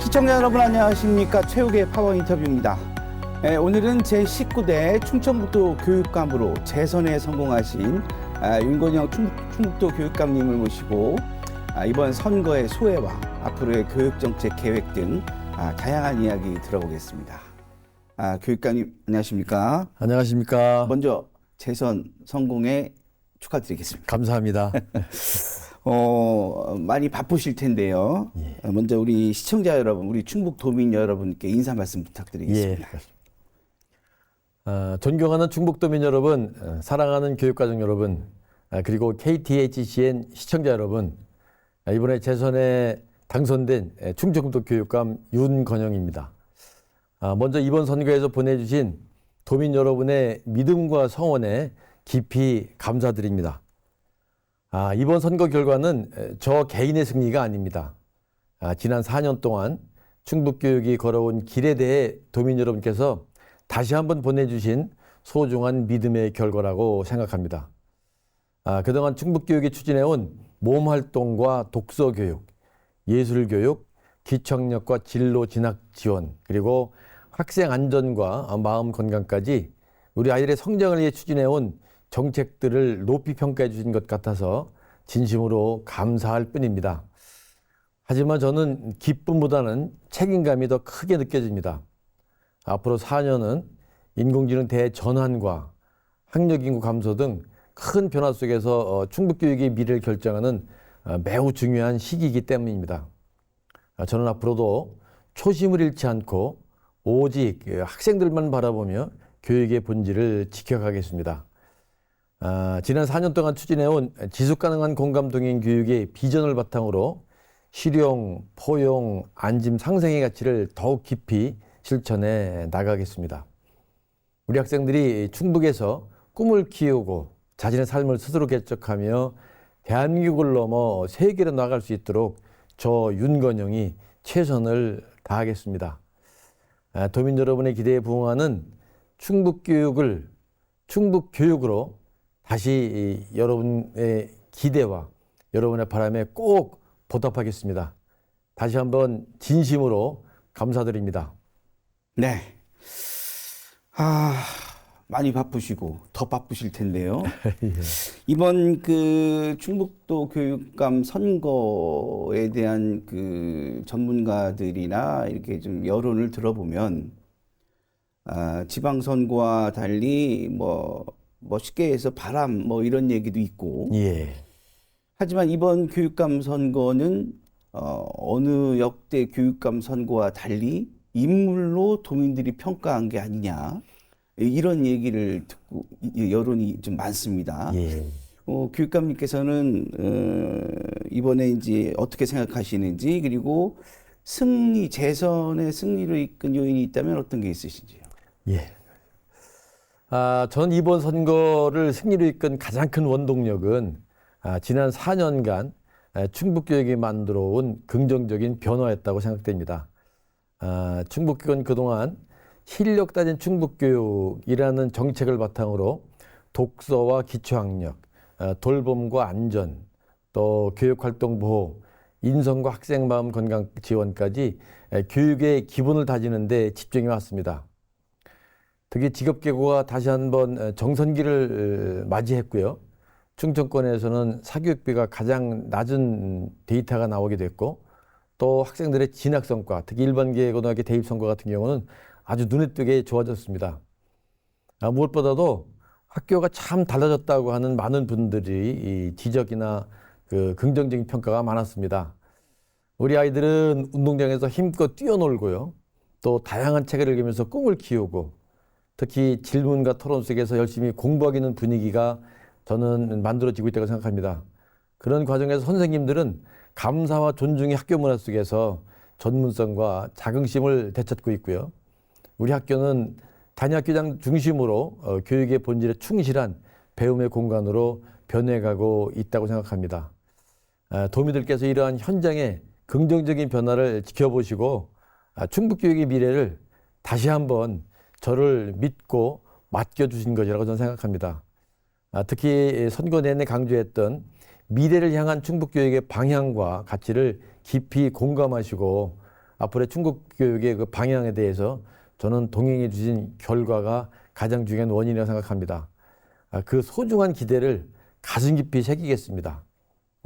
시청자 여러분 안녕하십니까. 최욱의 파워 인터뷰입니다. 오늘은 제19대 충청북도 교육감으로 재선에 성공하신 윤건영 충북도 교육감님을 모시고 이번 선거의 소회와 앞으로의 교육정책 계획 등 다양한 이야기 들어보겠습니다. 교육감님 안녕하십니까. 안녕하십니까. 먼저 재선 성공에 축하드리겠습니다. 감사합니다. 많이 바쁘실 텐데요. 예. 먼저 우리 시청자 여러분, 우리 충북 도민 여러분께 인사 말씀 부탁드리겠습니다. 예. 존경하는 충북도민 여러분, 사랑하는 교육가족 여러분, 그리고 KTHCN 시청자 여러분, 이번에 재선에 당선된 충청북도 교육감 윤건영입니다. 먼저 이번 선거에서 보내주신 도민 여러분의 믿음과 성원에 깊이 감사드립니다. 이번 선거 결과는 저 개인의 승리가 아닙니다. 지난 4년 동안 충북교육이 걸어온 길에 대해 도민 여러분께서 다시 한번 보내주신 소중한 믿음의 결과라고 생각합니다. 그동안 충북교육이 추진해온 몸활동과 독서교육, 예술교육, 기청력과 진로 진학 지원, 그리고 학생 안전과 마음 건강까지 우리 아이들의 성장을 위해 추진해온 정책들을 높이 평가해 주신 것 같아서 진심으로 감사할 뿐입니다. 하지만 저는 기쁨보다는 책임감이 더 크게 느껴집니다. 앞으로 4년은 인공지능 대전환과 학력인구 감소 등 큰 변화 속에서 충북교육의 미래를 결정하는 매우 중요한 시기이기 때문입니다. 저는 앞으로도 초심을 잃지 않고 오직 학생들만 바라보며 교육의 본질을 지켜가겠습니다. 지난 4년 동안 추진해온 지속가능한 공감동행 교육의 비전을 바탕으로 실용, 포용, 안심, 상생의 가치를 더욱 깊이 실천해 나가겠습니다. 우리 학생들이 충북에서 꿈을 키우고 자신의 삶을 스스로 개척하며 대한민국을 넘어 세계로 나갈 수 있도록 저 윤건영이 최선을 다하겠습니다. 도민 여러분의 기대에 부응하는 충북교육을 충북교육으로 다시 여러분의 기대와 여러분의 바람에 꼭 보답하겠습니다. 다시 한번 진심으로 감사드립니다. 네. 많이 바쁘시고 더 바쁘실 텐데요. 예. 이번 충북도 교육감 선거에 대한 전문가들이나 이렇게 좀 여론을 들어보면 지방선거와 달리 쉽게 해서 바람 이런 얘기도 있고. 예. 하지만 이번 교육감 선거는 어느 역대 교육감 선거와 달리 인물로 도민들이 평가한 게 아니냐. 이런 얘기를 듣고 여론이 좀 많습니다. 예. 교육감님께서는 이번에 이제 어떻게 생각하시는지, 그리고 재선의 승리를 이끈 요인이 있다면 어떤 게 있으신지요? 예. 전 이번 선거를 승리로 이끈 가장 큰 원동력은 지난 4년간 충북교육이 만들어 온 긍정적인 변화였다고 생각됩니다. 충북교육은 그동안 실력 따진 충북교육이라는 정책을 바탕으로 독서와 기초학력, 돌봄과 안전, 또 교육활동 보호, 인성과 학생 마음 건강 지원까지 교육의 기본을 다지는 데 집중해 왔습니다. 특히 직업계고가 다시 한번 정선기를 맞이했고요. 충청권에서는 사교육비가 가장 낮은 데이터가 나오게 됐고, 또 학생들의 진학 성과, 특히 일반계 고등학교 대입 성과 같은 경우는 아주 눈에 띄게 좋아졌습니다. 무엇보다도 학교가 참 달라졌다고 하는 많은 분들이 이 지적이나 긍정적인 평가가 많았습니다. 우리 아이들은 운동장에서 힘껏 뛰어놀고요. 또 다양한 책을 읽으면서 꿈을 키우고, 특히 질문과 토론 속에서 열심히 공부하기는 분위기가 저는 만들어지고 있다고 생각합니다. 그런 과정에서 선생님들은 감사와 존중의 학교 문화 속에서 전문성과 자긍심을 되찾고 있고요. 우리 학교는 단위학교장 중심으로 교육의 본질에 충실한 배움의 공간으로 변해가고 있다고 생각합니다. 도민들께서 이러한 현장의 긍정적인 변화를 지켜보시고 충북교육의 미래를 다시 한번 저를 믿고 맡겨주신 것이라고 저는 생각합니다. 특히 선거 내내 강조했던 미래를 향한 충북교육의 방향과 가치를 깊이 공감하시고 앞으로의 중국 교육의 그 방향에 대해서 저는 동행해 주신 결과가 가장 중요한 원인이라고 생각합니다. 그 소중한 기대를 가슴 깊이 새기겠습니다.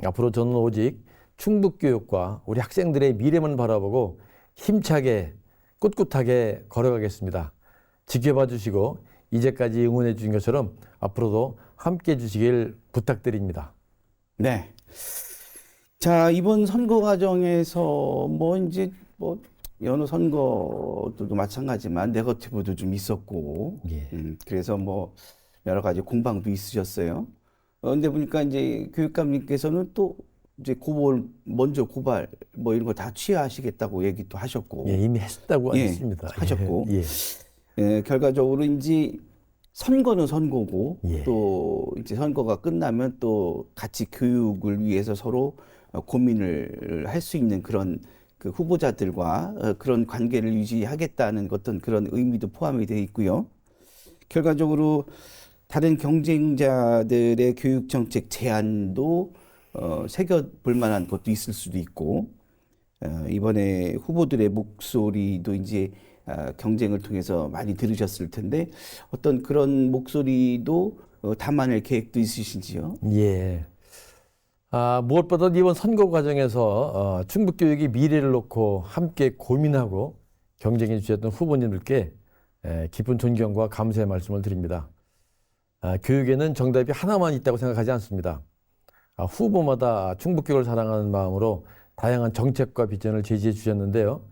앞으로 저는 오직 충북 교육과 우리 학생들의 미래만 바라보고 힘차게 꿋꿋하게 걸어가겠습니다. 지켜봐 주시고 이제까지 응원해 주신 것처럼 앞으로도 함께 해 주시길 부탁드립니다. 네. 자, 이번 선거 과정에서 뭐 이제 뭐 여느 선거도 마찬가지지만 네거티브도 좀 있었고, 예. 그래서 뭐 여러 가지 공방도 있으셨어요. 근데 보니까 이제 교육감님께서는 또 이제 먼저 고발 뭐 이런 거 다 취하하시겠다고 얘기도 하셨고, 예, 이미 했다고 예, 했습니다. 하셨고, 예. 결과적으로 이제 선거는 선거고 예. 또 이제 선거가 끝나면 또 같이 교육을 위해서 서로 고민을 할 수 있는 그런 그 후보자들과 그런 관계를 유지하겠다는 어떤 그런 의미도 포함이 되어 있고요. 결과적으로 다른 경쟁자들의 교육 정책 제안도 새겨볼 만한 것도 있을 수도 있고, 이번에 후보들의 목소리도 이제 경쟁을 통해서 많이 들으셨을 텐데 어떤 그런 목소리도 담아낼 계획도 있으신지요? 예. 무엇보다 이번 선거 과정에서 충북 교육의 미래를 놓고 함께 고민하고 경쟁해 주셨던 후보님들께 깊은 존경과 감사의 말씀을 드립니다. 교육에는 정답이 하나만 있다고 생각하지 않습니다. 후보마다 충북 교육을 사랑하는 마음으로 다양한 정책과 비전을 제시해 주셨는데요.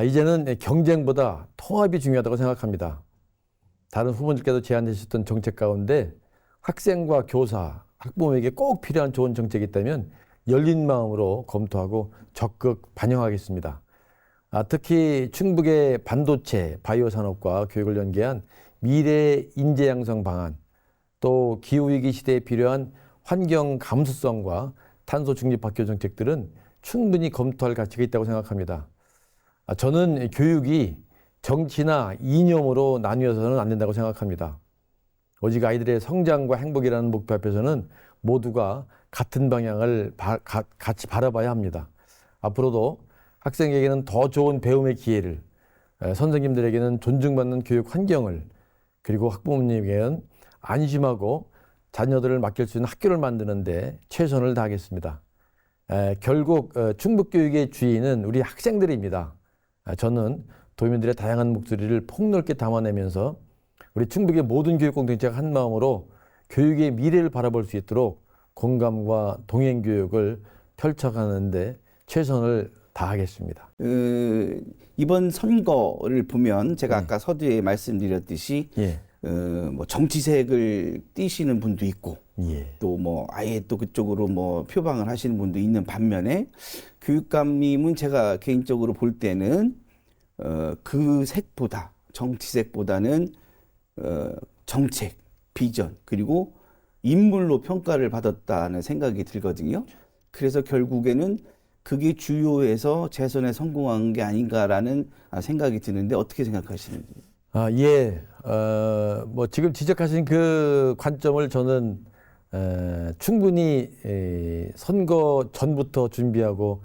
이제는 경쟁보다 통합이 중요하다고 생각합니다. 다른 후보님께도 제안해 주셨던 정책 가운데 학생과 교사, 학부모에게 꼭 필요한 좋은 정책이 있다면 열린 마음으로 검토하고 적극 반영하겠습니다. 특히 충북의 반도체, 바이오 산업과 교육을 연계한 미래 인재 양성 방안, 또 기후위기 시대에 필요한 환경 감수성과 탄소 중립 학교 정책들은 충분히 검토할 가치가 있다고 생각합니다. 저는 교육이 정치나 이념으로 나뉘어서는 안 된다고 생각합니다. 오직 아이들의 성장과 행복이라는 목표 앞에서는 모두가 같은 방향을 같이 바라봐야 합니다. 앞으로도 학생에게는 더 좋은 배움의 기회를, 선생님들에게는 존중받는 교육 환경을, 그리고 학부모님에게는 안심하고 자녀들을 맡길 수 있는 학교를 만드는 데 최선을 다하겠습니다. 결국 충북교육의 주인은 우리 학생들입니다. 저는 도민들의 다양한 목소리를 폭넓게 담아내면서 우리 충북의 모든 교육 공동체가 한 마음으로 교육의 미래를 바라볼 수 있도록 공감과 동행 교육을 펼쳐가는데 최선을 다하겠습니다. 이번 선거를 보면 제가 아까 서두에 말씀드렸듯이 예. 뭐 정치색을 띠시는 분도 있고 예. 또 뭐 아예 또 그쪽으로 뭐 표방을 하시는 분도 있는 반면에 교육감님은 제가 개인적으로 볼 때는 그 색보다 정치색보다는 정책, 비전 그리고 인물로 평가를 받았다는 생각이 들거든요. 그래서 결국에는 그게 주요해서 재선에 성공한 게 아닌가라는 생각이 드는데 어떻게 생각하시는지? 예. 뭐 지금 지적하신 그 관점을 저는 충분히 선거 전부터 준비하고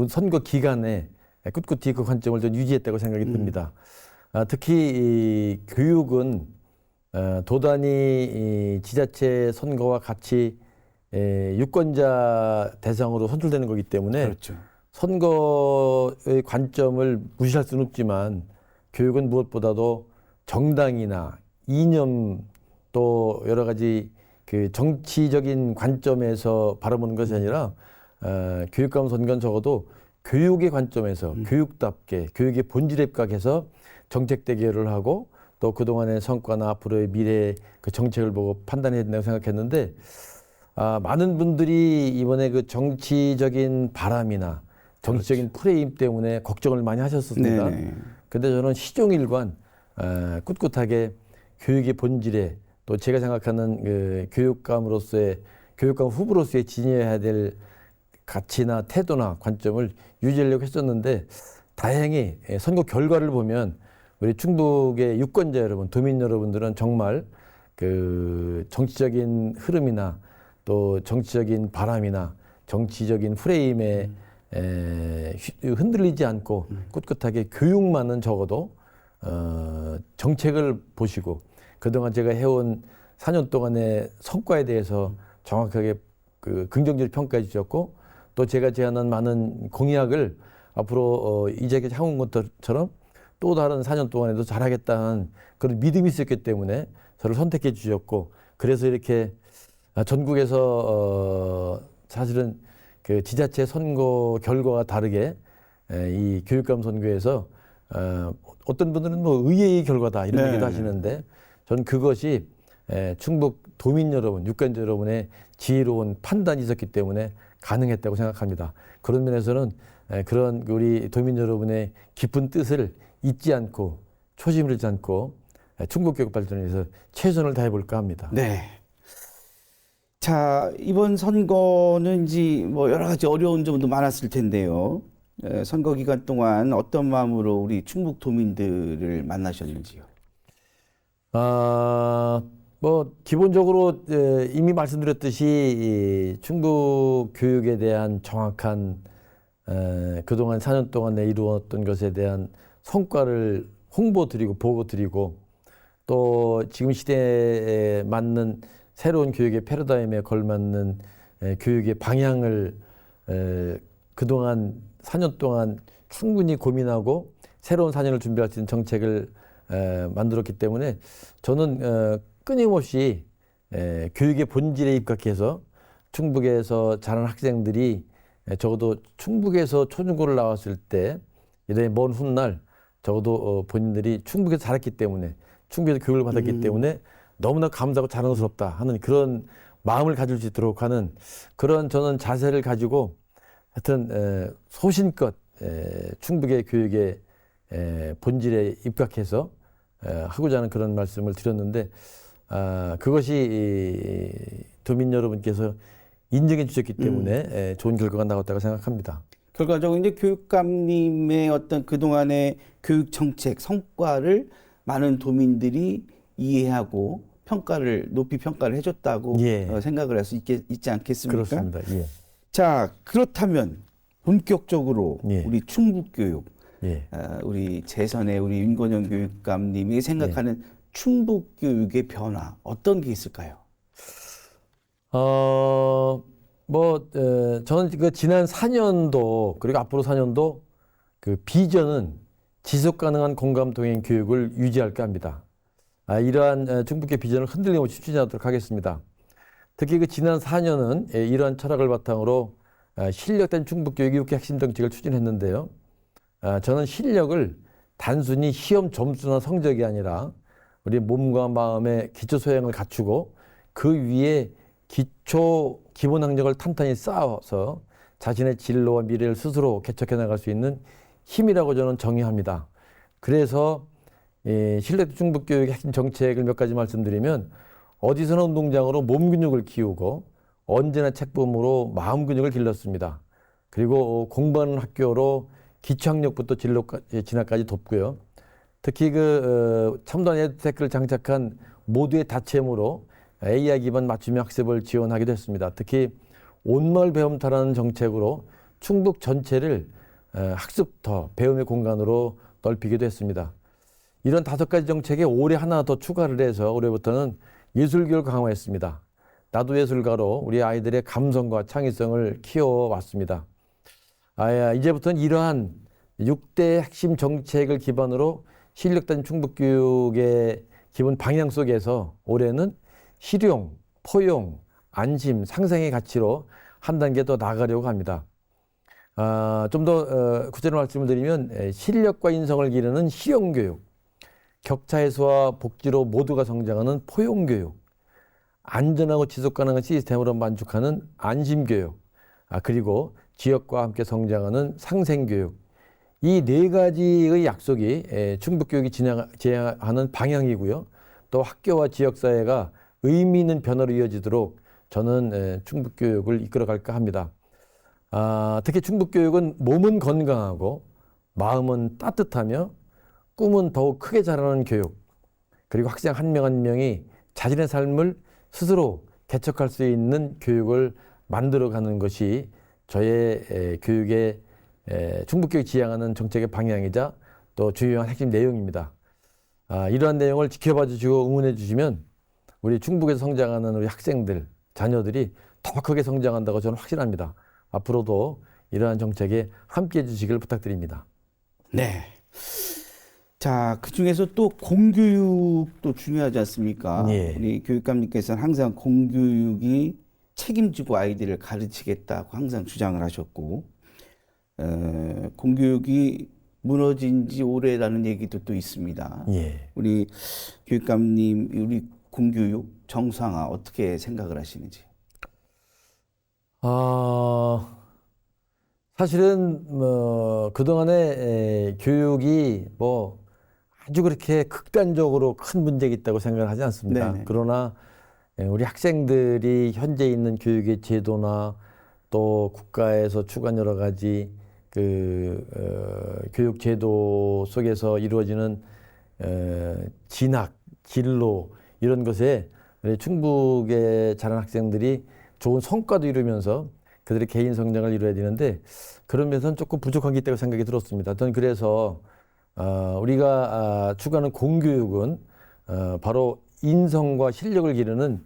선거 기간에 꿋꿋이 그 관점을 좀 유지했다고 생각이 듭니다. 특히 이 교육은 도단위 지자체 선거와 같이 유권자 대상으로 선출되는 거기 때문에 그렇죠. 선거의 관점을 무시할 수는 없지만 교육은 무엇보다도 정당이나 이념 또 여러 가지 그 정치적인 관점에서 바라보는 것이 아니라 교육감 선거는 적어도 교육의 관점에서 교육답게 교육의 본질에 입각해서 정책 대결을 하고 또 그동안의 성과나 앞으로의 미래의 그 정책을 보고 판단해야 된다고 생각했는데 많은 분들이 이번에 그 정치적인 바람이나 정치적인 프레임 때문에 걱정을 많이 하셨습니다. 근데 저는 시종일관 꿋꿋하게 교육의 본질에 또 제가 생각하는 그 교육감 후보로서의 지녀야 될 가치나 태도나 관점을 유지하려고 했었는데 다행히 선거 결과를 보면 우리 충북의 유권자 여러분, 도민 여러분들은 정말 그 정치적인 흐름이나 또 정치적인 바람이나 정치적인 프레임에 흔들리지 않고 꿋꿋하게 교육만은 적어도 정책을 보시고 그동안 제가 해온 4년 동안의 성과에 대해서 정확하게 그 긍정적으로 평가해 주셨고 또 제가 제안한 많은 공약을 앞으로 이재기 향후 것처럼 또 다른 4년 동안에도 잘하겠다는 그런 믿음이 있었기 때문에 저를 선택해 주셨고 그래서 이렇게 전국에서 사실은 그 지자체 선거 결과가 다르게 이 교육감 선거에서 어떤 분들은 뭐 의외의 결과다 이런 네. 얘기도 하시는데 저는 그것이 충북 도민 여러분, 유권자 여러분의 지혜로운 판단이 있었기 때문에 가능했다고 생각합니다. 그런 면에서는 그런 우리 도민 여러분의 깊은 뜻을 잊지 않고 초심을 잃지 않고 충북 교육 발전을 위해서 최선을 다해 볼까 합니다. 네. 자, 이번 선거는 이제 뭐 여러 가지 어려운 점도 많았을 텐데요. 선거 기간 동안 어떤 마음으로 우리 충북 도민들을 만나셨는지요? 뭐 기본적으로 이미 말씀드렸듯이 이 충북 교육에 대한 정확한 그동안 4년 동안 이루었던 것에 대한 성과를 홍보드리고 보고드리고 또 지금 시대에 맞는 새로운 교육의 패러다임에 걸맞는 교육의 방향을 그동안 4년 동안 충분히 고민하고 새로운 4년을 준비할 수 있는 정책을 만들었기 때문에 저는 끊임없이 교육의 본질에 입각해서 충북에서 자란 학생들이 적어도 충북에서 초중고를 나왔을 때 이래 먼 훗날 적어도 본인들이 충북에서 자랐기 때문에 충북에서 교육을 받았기 때문에 너무나 감사하고 자랑스럽다 하는 그런 마음을 가질 수 있도록 하는 그런 저는 자세를 가지고 하여튼 소신껏 충북의 교육의 본질에 입각해서 하고자 하는 그런 말씀을 드렸는데 그것이 도민 여러분께서 인정해 주셨기 때문에 좋은 결과가 나왔다고 생각합니다. 결과적으로 이제 교육감님의 어떤 그동안의 교육 정책 성과를 많은 도민들이 이해하고 높이 평가를 해줬다고 생각을 할 수 있지 않겠습니까? 그렇습니다. 예. 자, 그렇다면 본격적으로 우리 충북교육, 우리 재선의 우리 윤건영 교육감님이 생각하는 충북교육의 변화 어떤 게 있을까요? 저는 그 지난 4년도 그리고 앞으로 4년도 그 비전은 지속 가능한 공감 동행 교육을 유지할까 합니다. 이러한 충북의 비전을 흔들림 없이 추진하도록 하겠습니다. 특히 그 지난 4년은 이러한 철학을 바탕으로 실력된 충북교육 6개 핵심 정책을 추진했는데요. 저는 실력을 단순히 시험 점수나 성적이 아니라 우리 몸과 마음의 기초 소양을 갖추고 그 위에 기본 학력을 탄탄히 쌓아서 자신의 진로와 미래를 스스로 개척해 나갈 수 있는 힘이라고 저는 정의합니다. 그래서 실력 충북교육의 핵심 정책을 몇 가지 말씀드리면 어디서나 운동장으로 몸 근육을 키우고 언제나 책범으로 마음 근육을 길렀습니다. 그리고 공부하는 학교로 기초학력부터 진학까지 돕고요. 특히 그 첨단 에듀테크를 장착한 모두의 다채움으로 AI 기반 맞춤형 학습을 지원하기도 했습니다. 특히 온마을 배움터라는 정책으로 충북 전체를 학습터, 배움의 공간으로 넓히기도 했습니다. 이런 5가지 정책에 올해 하나 더 추가를 해서 올해부터는 예술교육을 강화했습니다. 나도 예술가로 우리 아이들의 감성과 창의성을 키워왔습니다. 이제부터는 이러한 6대 핵심 정책을 기반으로 실력단 충북교육의 기본 방향 속에서 올해는 실용, 포용, 안심, 상생의 가치로 한 단계 더 나아가려고 합니다. 좀 더 구체적으로 말씀을 드리면 실력과 인성을 기르는 실용교육, 격차 해소와 복지로 모두가 성장하는 포용교육, 안전하고 지속가능한 시스템으로 만족하는 안심교육, 그리고 지역과 함께 성장하는 상생교육. 이 4가지의 약속이 충북교육이 제하는 방향이고요. 또 학교와 지역사회가 의미 있는 변화로 이어지도록 저는 충북교육을 이끌어갈까 합니다. 특히 충북교육은 몸은 건강하고 마음은 따뜻하며 꿈은 더욱 크게 자라는 교육, 그리고 학생 한 명 한 명이 자신의 삶을 스스로 개척할 수 있는 교육을 만들어가는 것이 저의 교육의 충북교육이 지향하는 정책의 방향이자 또 주요한 핵심 내용입니다. 이러한 내용을 지켜봐 주시고 응원해 주시면 우리 충북에서 성장하는 우리 학생들, 자녀들이 더 크게 성장한다고 저는 확신합니다. 앞으로도 이러한 정책에 함께해 주시길 부탁드립니다. 네. 자, 그 중에서 또 공교육도 중요하지 않습니까? 예. 우리 교육감님께서는 항상 공교육이 책임지고 아이들을 가르치겠다고 항상 주장을 하셨고, 공교육이 무너진 지 오래라는 얘기도 또 있습니다. 예. 우리 교육감님, 우리 공교육 정상화 어떻게 생각을 하시는지? 사실은 그동안에 교육이 아주 그렇게 극단적으로 큰 문제가 있다고 생각을 하지 않습니다. 네네. 그러나 우리 학생들이 현재 있는 교육의 제도나 또 국가에서 추구한 여러 가지 교육 제도 속에서 이루어지는 진학, 진로 이런 것에 우리 충북에 자란 학생들이 좋은 성과도 이루면서 그들의 개인 성장을 이루어야 되는데 그런 면에서는 조금 부족한 게 있다고 생각이 들었습니다. 저는 그래서 우리가 추구하는 공교육은 바로 인성과 실력을 기르는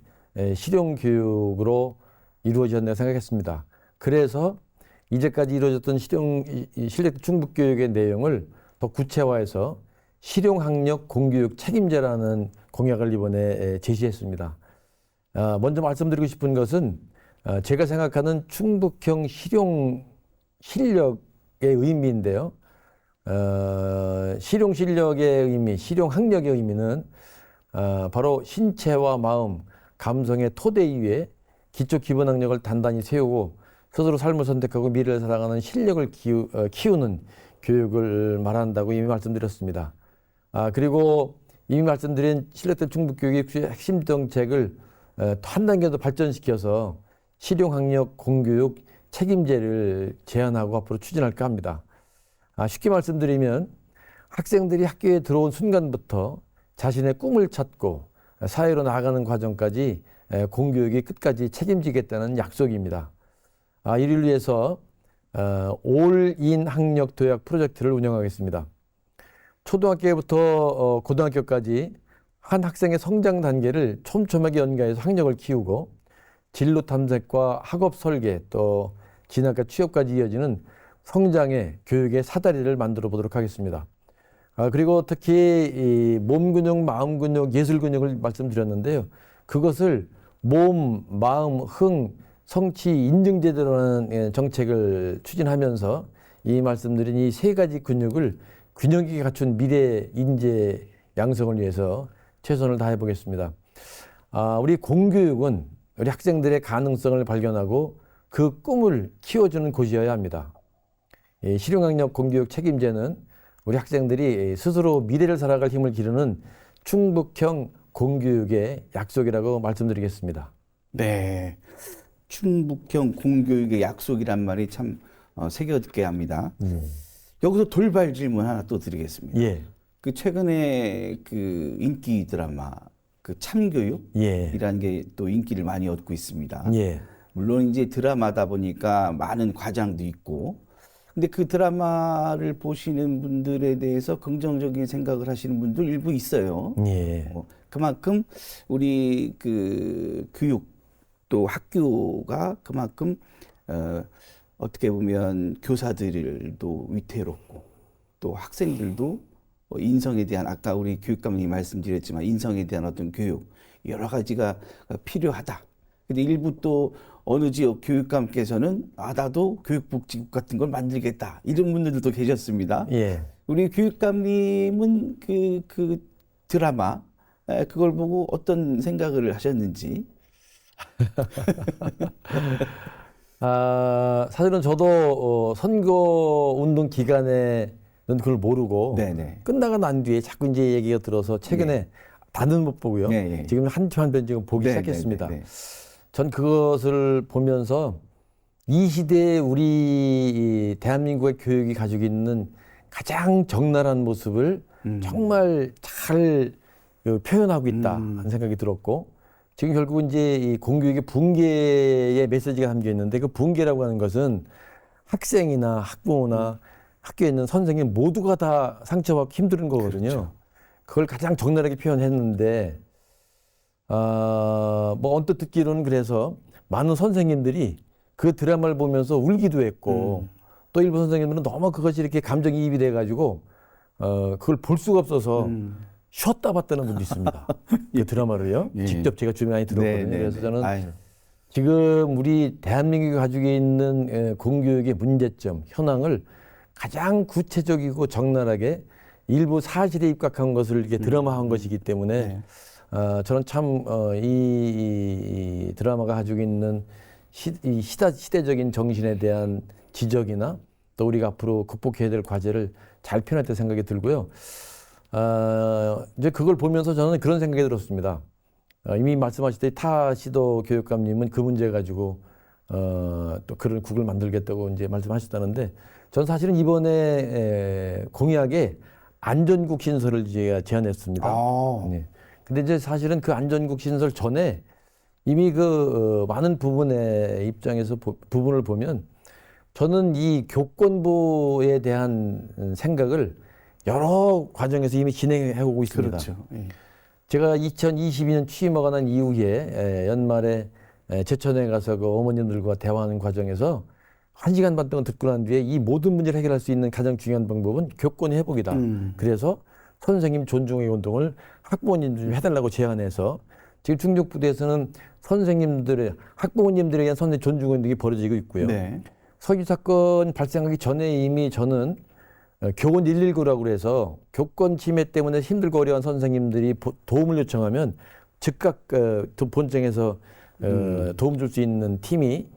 실용교육으로 이루어져야 한다고 생각했습니다. 그래서 이제까지 이루어졌던 실력 충북교육의 내용을 더 구체화해서 실용학력 공교육 책임제라는 공약을 이번에 제시했습니다. 먼저 말씀드리고 싶은 것은 제가 생각하는 충북형 실용 실력의 의미인데요. 실용 실력의 의미, 실용 학력의 의미는 바로 신체와 마음, 감성의 토대 위에 기초 기본 학력을 단단히 세우고 스스로 삶을 선택하고 미래를 살아가는 실력을 키우는 교육을 말한다고 이미 말씀드렸습니다. 그리고 이미 말씀드린 실력된 충북교육의 핵심 정책을 한 단계 더 발전시켜서 실용학력 공교육 책임제를 제안하고 앞으로 추진할까 합니다. 쉽게 말씀드리면 학생들이 학교에 들어온 순간부터 자신의 꿈을 찾고 사회로 나아가는 과정까지 공교육이 끝까지 책임지겠다는 약속입니다. 이를 위해서 올인 학력 도약 프로젝트를 운영하겠습니다. 초등학교부터 고등학교까지 한 학생의 성장 단계를 촘촘하게 연계해서 학력을 키우고 진로 탐색과 학업 설계 또 진학과 취업까지 이어지는 성장의 교육의 사다리를 만들어 보도록 하겠습니다. 그리고 특히 이 몸 근육, 마음 근육, 예술 근육을 말씀드렸는데요. 그것을 몸, 마음, 흥, 성취 인증제도라는 정책을 추진하면서 이 말씀드린 이 세 가지 근육을 균형 있게 갖춘 미래 인재 양성을 위해서 최선을 다해 보겠습니다. 우리 공교육은 우리 학생들의 가능성을 발견하고 그 꿈을 키워주는 곳이어야 합니다. 실용학력 공교육 책임제는 우리 학생들이 스스로 미래를 살아갈 힘을 기르는 충북형 공교육의 약속이라고 말씀드리겠습니다. 네. 충북형 공교육의 약속이란 말이 참 새겨듣게 합니다. 여기서 돌발 질문 하나 또 드리겠습니다. 예. 그 최근에 그 인기 드라마 그 참교육이라는 게 또 인기를 많이 얻고 있습니다. 예. 물론 이제 드라마다 보니까 많은 과장도 있고, 근데 그 드라마를 보시는 분들에 대해서 긍정적인 생각을 하시는 분들 일부 있어요. 예. 그만큼 우리 그 교육 또 학교가 그만큼 어떻게 보면 교사들도 위태롭고 또 학생들도 인성에 대한 아까 우리 교육감님이 말씀드렸지만 인성에 대한 어떤 교육 여러 가지가 필요하다. 근데 일부 또 어느 지역 교육감께서는 나도 교육복지국 같은 걸 만들겠다. 이런 분들도 계셨습니다. 예. 우리 교육감님은 그 드라마 그걸 보고 어떤 생각을 하셨는지. 사실은 저도 선거 운동 기간에는 그걸 모르고 네네. 끝나고 난 뒤에 자꾸 이제 얘기가 들어서 최근에 다는 못 보고요. 네, 네. 지금 한 편 지금 보기 네, 시작했습니다. 네, 네, 네. 전 그것을 보면서 이 시대에 우리 대한민국의 교육이 가지고 있는 가장 적나라한 모습을 정말 잘 표현하고 있다 하는 생각이 들었고 지금 결국 이제 이 공교육의 붕괴의 메시지가 담겨 있는데 그 붕괴라고 하는 것은 학생이나 학부모나 학교에 있는 선생님 모두가 다 상처받고 힘든 거거든요. 그렇죠. 그걸 가장 적나라하게 표현했는데 뭐 언뜻 듣기로는 그래서 많은 선생님들이 그 드라마를 보면서 울기도 했고 또 일부 선생님들은 너무 그것이 이렇게 감정이입이 돼가지고 그걸 볼 수가 없어서 쉬었다 봤다는 분도 있습니다. 이 드라마를요. 예. 직접 제가 주변에 많이 들었거든요. 네, 네, 그래서 네. 저는 아유. 지금 우리 대한민국이 가지고 있는 공교육의 문제점, 현황을 가장 구체적이고 적나라하게 일부 사실에 입각한 것을 이렇게 드라마한 것이기 때문에 네. 저는 참 이 드라마가 가지고 있는 시대적인 정신에 대한 지적이나 또 우리가 앞으로 극복해야 될 과제를 잘 표현했다고 생각이 들고요. 이제 그걸 보면서 저는 그런 생각이 들었습니다. 이미 말씀하셨듯이 타시도 교육감님은 그 문제 가지고 또 그런 국을 만들겠다고 이제 말씀하셨다는데 전 사실은 이번에 공약에 안전국 신설을 제가 제안했습니다. 네. 근데 이제 사실은 그 안전국 신설 전에 이미 그 많은 부분의 입장에서 부분을 보면 저는 이 교권부에 대한 생각을 여러 과정에서 이미 진행해 오고 있습니다. 그렇죠. 예. 제가 2022년 취임하고 난 이후에 연말에 제천에 가서 그 어머님들과 대화하는 과정에서 1시간 반 동안 듣고 난 뒤에 이 모든 문제를 해결할 수 있는 가장 중요한 방법은 교권 회복이다. 그래서 선생님 존중의 운동을 학부모님들 좀 해달라고 제안해서 지금 충북부대에서는 선생님들의 학부모님들에 대한 선생님 존중 운동이 벌어지고 있고요. 네. 석유 사건 발생하기 전에 이미 저는 교원 119라고 그래서 교권 침해 때문에 힘들고 어려운 선생님들이 도움을 요청하면 즉각 본청에서 도움 줄 수 있는 팀이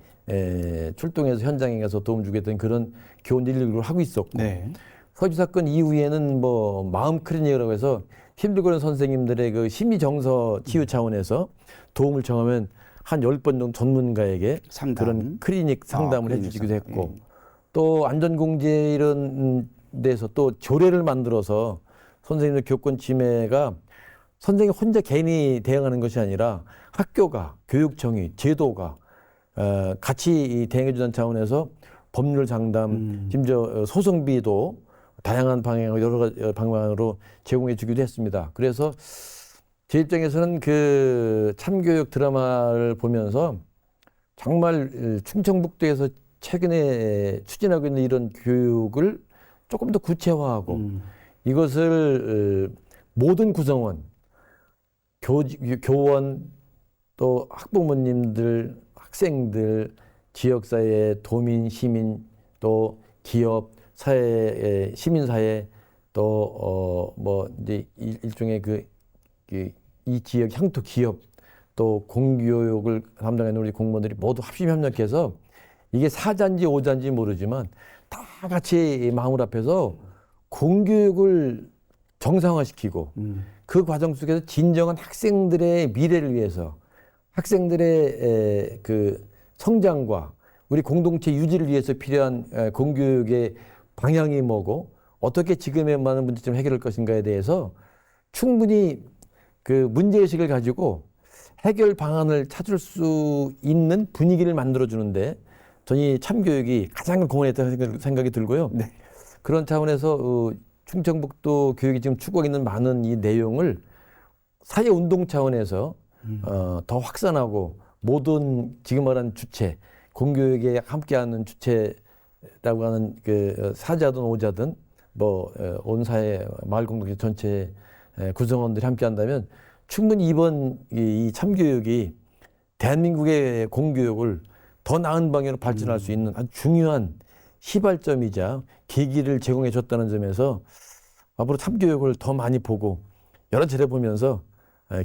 출동해서 현장에 가서 도움 주겠다는 그런 교원 119를 하고 있었고 네. 석유 사건 이후에는 뭐 마음 클리닉이라고 해서 힘들고 어려운 선생님들의 그 심리 정서 치유 차원에서 도움을 청하면 한 10번 정도 전문가에게 상담. 그런 클리닉 상담을 클리닉 해주기도 상담. 했고 또 안전공제 이런 데서 또 조례를 만들어서 선생님들 교권 침해가 선생님 혼자 개인이 대응하는 것이 아니라 학교가, 교육청이, 제도가 같이 대응해주는 차원에서 법률 상담, 심지어 소송비도 다양한 방향으로 여러 가지 방향으로 제공해 주기도 했습니다. 그래서 제 입장에서는 그 참교육 드라마를 보면서 정말 충청북도에서 최근에 추진하고 있는 이런 교육을 조금 더 구체화하고 이것을 모든 구성원, 교원, 또 학부모님들, 학생들, 지역사회, 도민, 시민, 또 기업, 사회, 시민사회, 또 뭐 이제 일종의 이 지역 향토 기업, 또 공교육을 담당하는 우리 공무원들이 모두 합심 협력해서 이게 사자인지 오자인지 모르지만 다 같이 마음을 합해서 공교육을 정상화시키고 그 과정 속에서 진정한 학생들의 미래를 위해서 학생들의 그 성장과 우리 공동체 유지를 위해서 필요한 공교육의 방향이 뭐고 어떻게 지금의 많은 문제점 해결할 것인가에 대해서 충분히 그 문제의식을 가지고 해결 방안을 찾을 수 있는 분위기를 만들어주는데 저는 이 참교육이 가장 공헌했다는 생각이 들고요. 네. 그런 차원에서 충청북도 교육이 지금 추구하고 있는 많은 이 내용을 사회운동 차원에서 더 확산하고 모든 지금 말하는 주체, 공교육에 함께하는 주체라고 하는 그 사자든 오자든 뭐 온 사회 마을 공동체 전체 구성원들이 함께한다면 충분히 이번 이 참교육이 대한민국의 공교육을 더 나은 방향으로 발전할 수 있는 아주 중요한 시발점이자 계기를 제공해 줬다는 점에서 앞으로 참교육을 더 많이 보고 여러 차례 보면서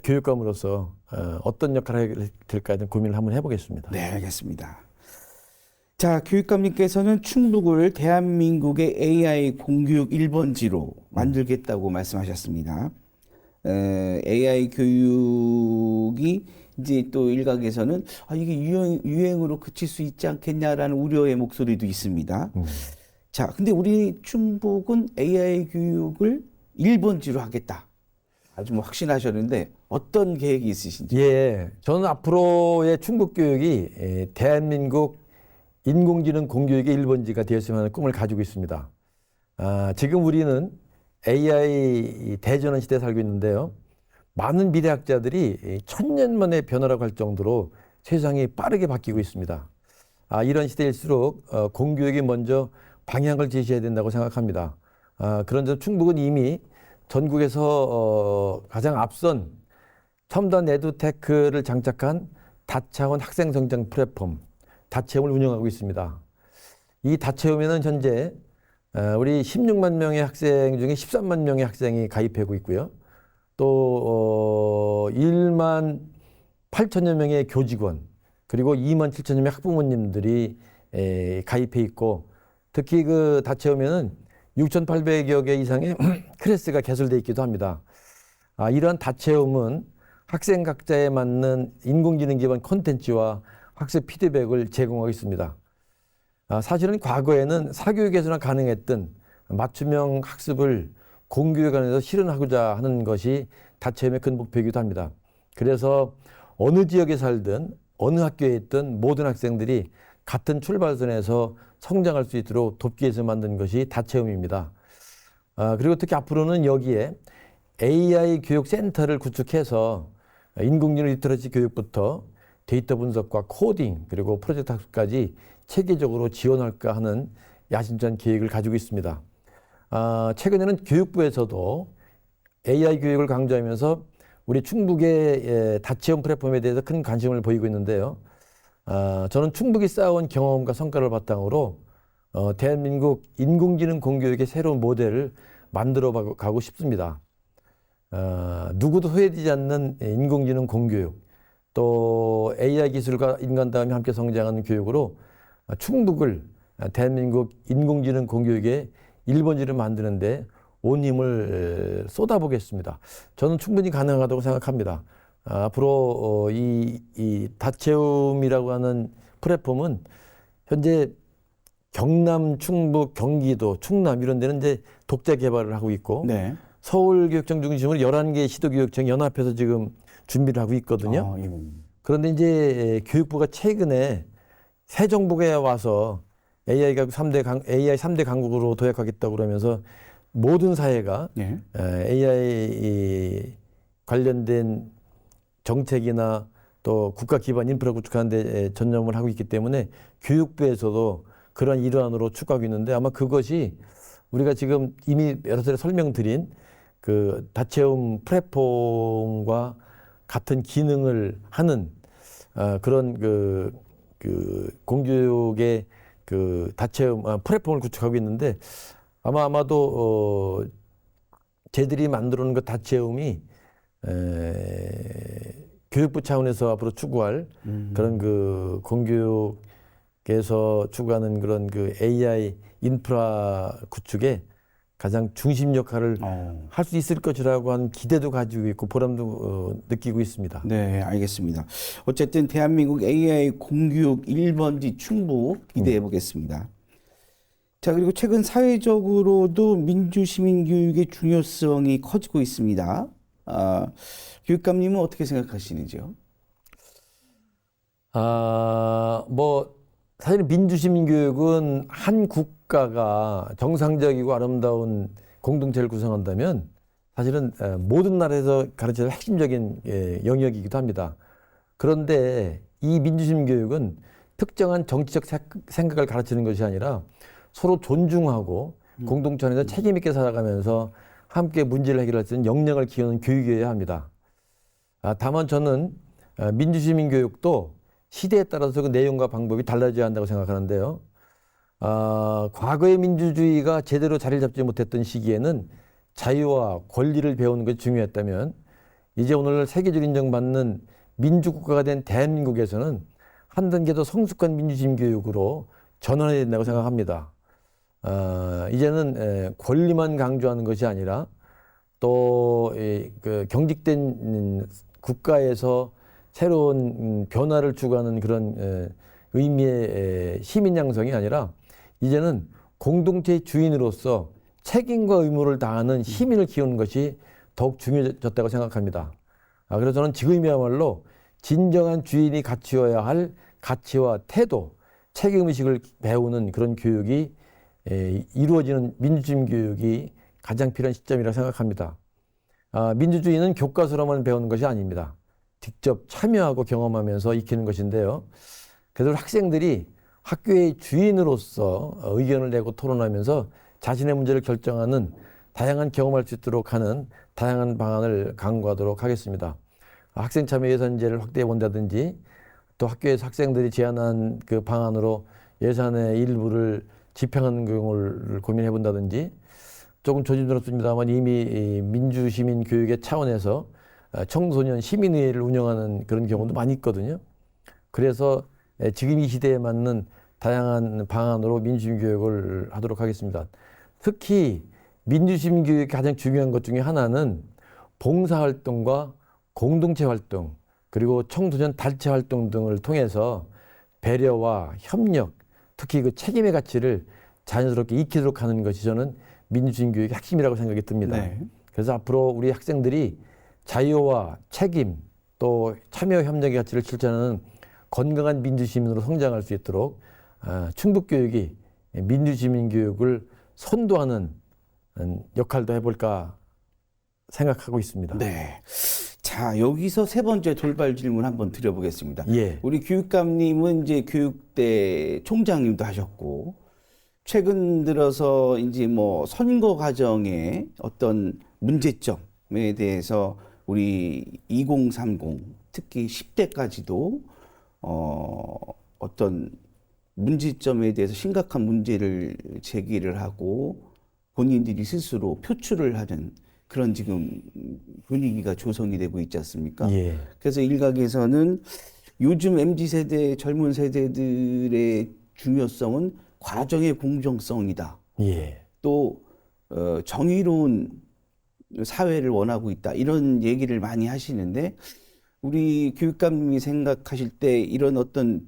교육감으로서 어떤 역할을 해야 될까에 대한 고민을 한번 해보겠습니다. 네, 알겠습니다. 자, 교육감님께서는 충북을 대한민국의 AI 공교육 1번지로 만들겠다고 말씀하셨습니다. AI 교육이 이제 또 일각에서는 이게 유행으로 그칠 수 있지 않겠냐라는 우려의 목소리도 있습니다. 자, 근데 우리 충북은 AI 교육을 1번지로 하겠다. 아주 뭐 확신하셨는데 어떤 계획이 있으신지? 예, 저는 앞으로의 충북 교육이 대한민국 인공지능 공교육의 1번지가 되었으면 하는 꿈을 가지고 있습니다. 지금 우리는 AI 대전환 시대에 살고 있는데요. 많은 미래학자들이 천년 만에 변화라고 할 정도로 세상이 빠르게 바뀌고 있습니다. 이런 시대일수록 공교육이 먼저 방향을 제시해야 된다고 생각합니다. 그런데 충북은 이미 전국에서 가장 앞선 첨단 에듀테크를 장착한 다차원 학생 성장 플랫폼 다채움을 운영하고 있습니다. 이 다채움에는 현재 우리 16만 명의 학생 중에 13만 명의 학생이 가입하고 있고요. 또 1만 8천여 명의 교직원 그리고 2만 7천여 명의 학부모님들이 가입해 있고 특히 그 다채움에는 6,800여 개 이상의 클래스가 개설되어 있기도 합니다. 이러한 다채움은 학생 각자에 맞는 인공지능 기반 콘텐츠와 학습 피드백을 제공하고 있습니다. 사실은 과거에는 사교육에서나 가능했던 맞춤형 학습을 공교육 안에서 실현하고자 하는 것이 다채움의 큰 목표이기도 합니다. 그래서 어느 지역에 살든 어느 학교에 있든 모든 학생들이 같은 출발선에서 성장할 수 있도록 돕기 위해서 만든 것이 다채움입니다. 그리고 특히 앞으로는 여기에 AI 교육센터를 구축해서 인공지능 리터러시 교육부터 데이터 분석과 코딩 그리고 프로젝트 학습까지 체계적으로 지원할까 하는 야심찬 계획을 가지고 있습니다. 최근에는 교육부에서도 AI 교육을 강조하면서 우리 충북의 다채움 플랫폼에 대해서 큰 관심을 보이고 있는데요. 저는 충북이 쌓아온 경험과 성과를 바탕으로 대한민국 인공지능 공교육의 새로운 모델을 만들어 가고 싶습니다. 누구도 소외되지 않는 인공지능 공교육, 또 AI 기술과 인간다움이 함께 성장하는 교육으로 충북을 대한민국 인공지능 공교육의 1번지를 만드는데 온 힘을 쏟아보겠습니다. 저는 충분히 가능하다고 생각합니다. 앞으로 이 다채움이라고 하는 플랫폼은 현재 경남, 충북, 경기도, 충남 이런 데는 이제 독자 개발을 하고 있고 네. 서울교육청 중심으로 11개 시도교육청이 연합해서 지금 준비를 하고 있거든요. 그런데 이제 교육부가 최근에 새 정부에 와서 AI 3대 강국으로 도약하겠다고 그러면서 모든 사회가 네. AI 관련된 정책이나 또 국가 기반 인프라 구축하는 데 전념을 하고 있기 때문에 교육부에서도 그런 일환으로 추구하고 있는데 아마 그것이 우리가 지금 이미 여러 차례 설명드린 그 다채움 플랫폼과 같은 기능을 하는 그런 그 공교육의 그 다채움 플랫폼을 구축하고 있는데 아마도 쟤들이 만들어 놓은 그 다채움이 교육부 차원에서 앞으로 추구할 그런 그 공교육에서 추구하는 그런 그 AI 인프라 구축에 가장 중심 역할을 할 수 있을 것이라고 하는 기대도 가지고 있고 보람도 느끼고 있습니다. 네, 알겠습니다. 어쨌든 대한민국 AI 공교육 1번지 충북 기대해 보겠습니다. 자, 그리고 최근 사회적으로도 민주시민교육의 중요성이 커지고 있습니다. 교육감님은 어떻게 생각하시는지요? 사실 민주시민교육은 한 국가가 정상적이고 아름다운 공동체를 구성한다면 사실은 모든 나라에서 가르치는 핵심적인 영역이기도 합니다. 그런데 이 민주시민교육은 특정한 정치적 생각을 가르치는 것이 아니라 서로 존중하고 공동체 안에서 책임 있게 살아가면서 함께 문제를 해결할 수 있는 역량을 키우는 교육이어야 합니다. 다만 저는 민주시민교육도 시대에 따라서 그 내용과 방법이 달라져야 한다고 생각하는데요. 과거의 민주주의가 제대로 자리를 잡지 못했던 시기에는 자유와 권리를 배우는 것이 중요했다면 이제 오늘 세계적으로 인정받는 민주국가가 된 대한민국에서는 한 단계 더 성숙한 민주주의 교육으로 전환해야 된다고 생각합니다. 이제는 권리만 강조하는 것이 아니라 또 그 경직된 국가에서 새로운 변화를 추구하는 그런 의미의 시민 양성이 아니라 이제는 공동체의 주인으로서 책임과 의무를 다하는 시민을 키우는 것이 더욱 중요해졌다고 생각합니다. 그래서 저는 지금이야말로 진정한 주인이 갖추어야 할 가치와 태도, 책임의식을 배우는 그런 교육이 이루어지는 민주주의 교육이 가장 필요한 시점이라고 생각합니다. 민주주의는 교과서로만 배우는 것이 아닙니다. 직접 참여하고 경험하면서 익히는 것인데요. 그래서 학생들이 학교의 주인으로서 의견을 내고 토론하면서 자신의 문제를 결정하는 다양한 경험할 수 있도록 하는 다양한 방안을 강구하도록 하겠습니다. 학생 참여 예산제를 확대해 본다든지 또 학교에서 학생들이 제안한 그 방안으로 예산의 일부를 집행하는 경우를 고민해 본다든지 조금 조심스럽습니다만 이미 민주시민 교육의 차원에서 청소년 시민의회를 운영하는 그런 경우도 많이 있거든요. 그래서 지금 이 시대에 맞는 다양한 방안으로 민주시민 교육을 하도록 하겠습니다. 특히 민주시민 교육의 가장 중요한 것 중에 하나는 봉사활동과 공동체 활동 그리고 청소년 단체 활동 등을 통해서 배려와 협력, 특히 그 책임의 가치를 자연스럽게 익히도록 하는 것이 저는 민주주의 교육의 핵심이라고 생각이 듭니다. 네. 그래서 앞으로 우리 학생들이 자유와 책임 또 참여 협력의 가치를 실천하는 건강한 민주시민으로 성장할 수 있도록 충북교육이 민주시민 교육을 선도하는 역할도 해볼까 생각하고 있습니다. 네. 자, 여기서 세 번째 돌발 질문 한번 드려보겠습니다. 예. 우리 교육감님은 이제 교육대 총장님도 하셨고, 최근 들어서 이제 뭐 선거 과정의 어떤 문제점에 대해서 우리 2030, 특히 10대까지도 어떤 문제점에 대해서 심각한 문제를 제기를 하고 본인들이 스스로 표출을 하는 그런 지금 분위기가 조성이 되고 있지 않습니까? 예. 그래서 일각에서는 요즘 MZ세대 젊은 세대들의 중요성은 과정의 공정성이다. 예. 또 정의로운 사회를 원하고 있다. 이런 얘기를 많이 하시는데 우리 교육감님이 생각하실 때 이런 어떤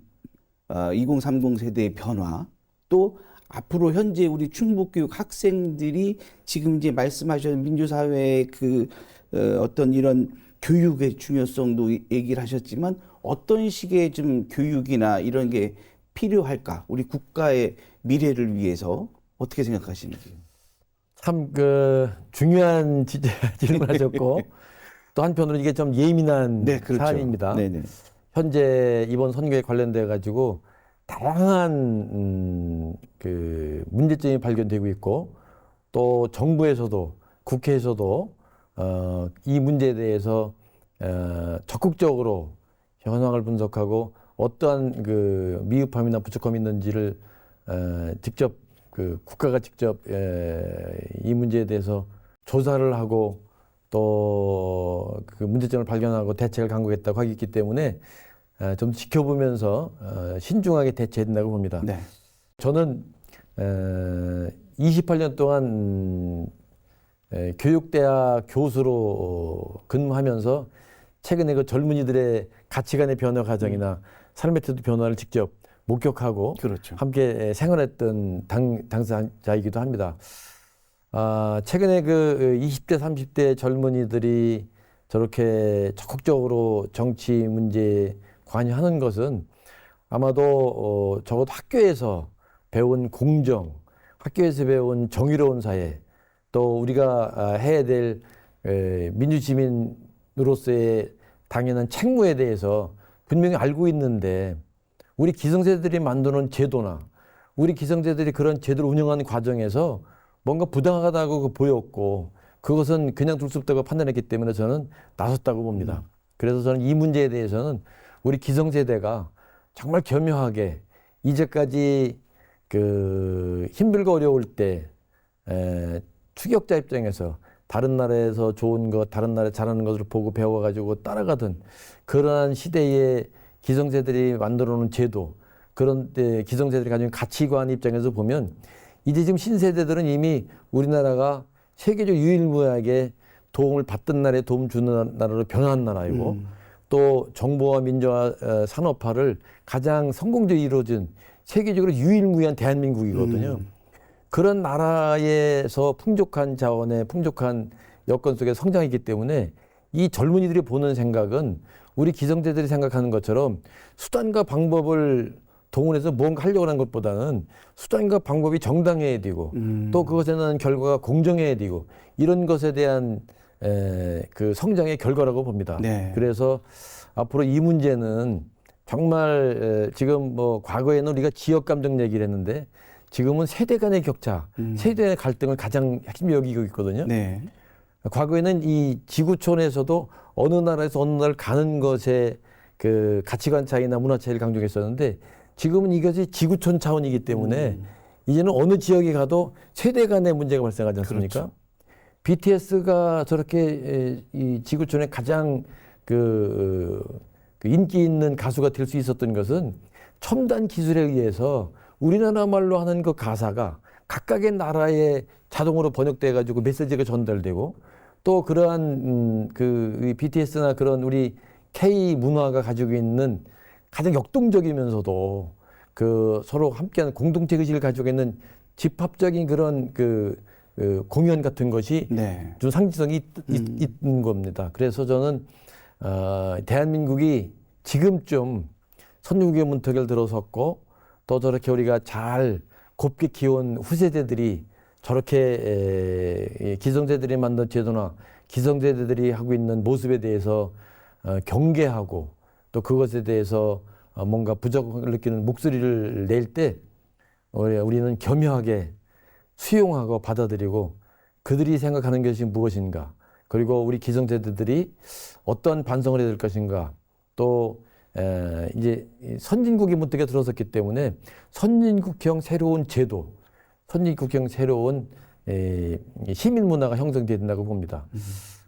2030 세대의 변화 또 앞으로 현재 우리 충북교육 학생들이 지금 이제 말씀하신 민주사회의 그 어떤 이런 교육의 중요성도 얘기를 하셨지만 어떤 식의 좀 교육이나 이런 게 필요할까? 우리 국가의 미래를 위해서 어떻게 생각하시는지. 참 그 중요한 질문하셨고 또 한편으로 이게 좀 예민한 네, 그렇죠. 사안입니다. 네네. 현재 이번 선거에 관련돼 가지고 다양한 그 문제점이 발견되고 있고 또 정부에서도 국회에서도 이 문제에 대해서 적극적으로 현황을 분석하고 어떠한 그 미흡함이나 부족함이 있는지를 직접 그 국가가 직접 이 문제에 대해서 조사를 하고 또 그 문제점을 발견하고 대책을 강구했다고 하기 때문에 좀 지켜보면서 신중하게 대처해야 된다고 봅니다. 네. 저는 28년 동안 교육대학 교수로 근무하면서 최근에 그 젊은이들의 가치관의 변화 과정이나 삶의 태도 변화를 직접 목격하고 그렇죠. 함께 생활했던 당사자이기도 합니다. 최근에 그 20대, 30대 젊은이들이 저렇게 적극적으로 정치 문제에 관여하는 것은 아마도 적어도 학교에서 배운 공정, 학교에서 배운 정의로운 사회, 또 우리가 해야 될 민주시민으로서의 당연한 책무에 대해서 분명히 알고 있는데 우리 기성세대들이 만드는 제도나 우리 기성세대들이 그런 제도를 운영하는 과정에서 뭔가 부당하다고 보였고 그것은 그냥 둘 수 없다고 판단했기 때문에 저는 나섰다고 봅니다. 그래서 저는 이 문제에 대해서는 우리 기성세대가 정말 겸허하게 이제까지 그 힘들고 어려울 때 추격자 입장에서 다른 나라에서 좋은 것, 다른 나라에 잘하는 것을 보고 배워가지고 따라가던 그러한 시대의 기성세대들이 만들어놓은 제도, 그런 때 기성세대들이 가진 가치관 입장에서 보면 이제 지금 신세대들은 이미 우리나라가 세계적 유일무이하게 도움을 받던 나라에 도움 주는 나라로 변한 나라이고 또 정보화 민주화 산업화를 가장 성공적으로 이루어진 세계적으로 유일무이한 대한민국이거든요. 그런 나라에서 풍족한 자원의 풍족한 여건 속에 성장했기 때문에 이 젊은이들이 보는 생각은 우리 기성세대들이 생각하는 것처럼 수단과 방법을 동원해서 뭔가 하려고 하는 것보다는 수단과 방법이 정당해야 되고 또 그것에 대한 결과가 공정해야 되고 이런 것에 대한 그 성장의 결과라고 봅니다. 네. 그래서 앞으로 이 문제는 정말 지금 뭐 과거에는 우리가 지역 감정 얘기를 했는데 지금은 세대 간의 격차, 세대 간의 갈등을 가장 핵심 여기고 있거든요. 네. 과거에는 이 지구촌에서도 어느 나라에서 어느 나라를 가는 것에 그 가치관 차이나 문화 차이를 강조했었는데 지금은 이것이 지구촌 차원이기 때문에 이제는 어느 지역에 가도 세대 간의 문제가 발생하지 않습니까? 그렇죠. BTS가 저렇게 이 지구촌에 가장 그 인기 있는 가수가 될 수 있었던 것은 첨단 기술에 의해서 우리나라 말로 하는 그 가사가 각각의 나라에 자동으로 번역돼 가지고 메시지가 전달되고 또 그러한 그 BTS나 그런 우리 K 문화가 가지고 있는 가장 역동적이면서도 그 서로 함께하는 공동체 의식을 가지고 있는 집합적인 그런 그 공연 같은 것이 네. 좀 상징성이 있는 겁니다. 그래서 저는 대한민국이 지금쯤 선진국의 문턱을 들어섰고 또 저렇게 우리가 잘 곱게 키운 후세대들이 저렇게 기성세대들이 만든 제도나 기성세대들이 하고 있는 모습에 대해서 경계하고 또 그것에 대해서 뭔가 부족을 느끼는 목소리를 낼 때 우리는 겸허하게 수용하고 받아들이고 그들이 생각하는 것이 무엇인가 그리고 우리 기성세대들이 어떤 반성을 해야 될 것인가 또 이제 선진국이 문턱에 들어섰기 때문에 선진국형 새로운 제도 선진국형 새로운 시민 문화가 형성돼야 된다고 봅니다.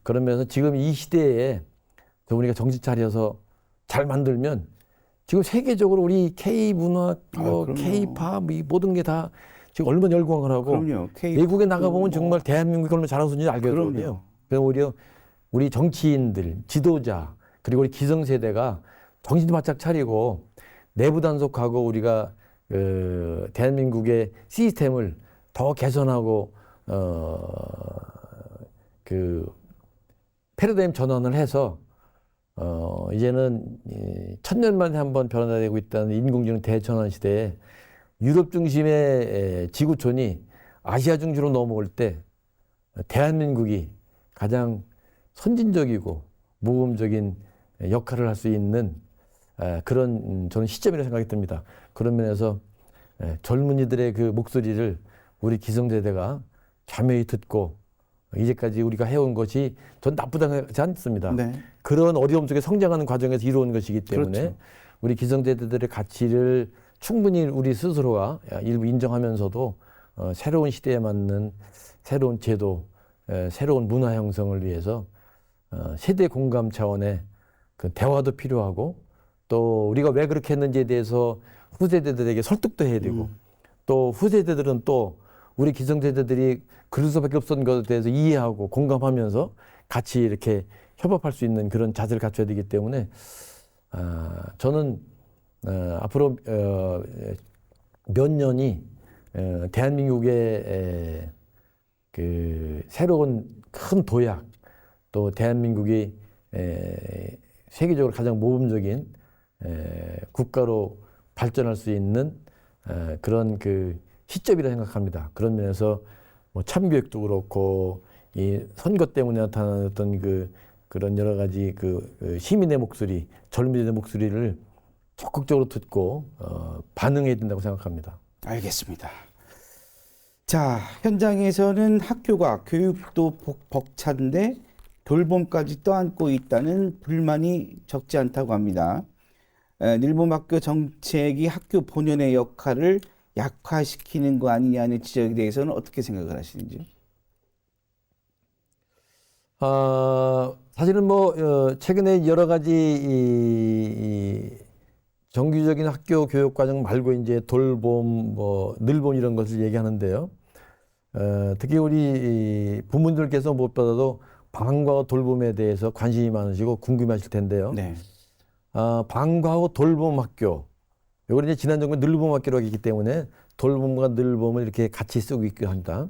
그러면서 지금 이 시대에 우리가 정신 차려서 잘 만들면 지금 세계적으로 우리 K 문화, K 팝, 이 모든 게 다 지금 얼마나 열광을 하고 외국에 나가보면 정말 대한민국이 얼마나 잘하고 있는지 알거든요. 그래서 오히려 우리 정치인들, 지도자 그리고 우리 기성세대가 정신 바짝 차리고 내부 단속하고 우리가 대한민국의 시스템을 더 개선하고 그 패러다임 전환을 해서 이제는 1000년 만에 한번 변화되고 있다는 인공지능 대전환 시대에 유럽 중심의 지구촌이 아시아 중심으로 넘어올 때 대한민국이 가장 선진적이고 모범적인 역할을 할 수 있는 그런 저는 시점이라고 생각이 듭니다. 그런 면에서 젊은이들의 그 목소리를 우리 기성세대가 겸허히 듣고 이제까지 우리가 해온 것이 전 나쁘다지 않습니다. 네. 그런 어려움 속에 성장하는 과정에서 이루어진 것이기 때문에 그렇죠. 우리 기성세대들의 가치를 충분히 우리 스스로가 일부 인정하면서도 새로운 시대에 맞는 새로운 제도, 새로운 문화 형성을 위해서 세대 공감 차원의 그 대화도 필요하고 또 우리가 왜 그렇게 했는지에 대해서 후세대들에게 설득도 해야 되고 또 후세대들은 또 우리 기성세대들이 그럴 수밖에 없었던 것에 대해서 이해하고 공감하면서 같이 이렇게 협업할 수 있는 그런 자세를 갖춰야 되기 때문에 저는 앞으로 몇 년이 대한민국의 그 새로운 큰 도약 또 대한민국이 세계적으로 가장 모범적인 국가로 발전할 수 있는 그런 그 시점이라 생각합니다. 그런 면에서 뭐 참교육도 그렇고 이 선거 때문에 나타나는 어떤 그런 여러 가지 시민의 목소리, 젊은이들의 목소리를 적극적으로 듣고 반응해야 된다고 생각합니다. 알겠습니다. 자, 현장에서는 학교가 교육도 벅찬데 돌봄까지 떠안고 있다는 불만이 적지 않다고 합니다. 일본학교 정책이 학교 본연의 역할을 약화시키는 거 아니냐는 지적에 대해서는 어떻게 생각을 하시는지요? 사실은 뭐 최근에 여러 가지 이 정규적인 학교 교육 과정 말고 이제 돌봄, 뭐 늘봄 이런 것을 얘기하는데요. 특히 우리 부모님들께서 무엇보다도 방과후 돌봄에 대해서 관심이 많으시고 궁금하실 텐데요. 네. 방과후 돌봄 학교, 이걸 이제 지난 정부에 늘봄 학교라고 했기 때문에 돌봄과 늘봄을 이렇게 같이 쓰고 있기도 합니다.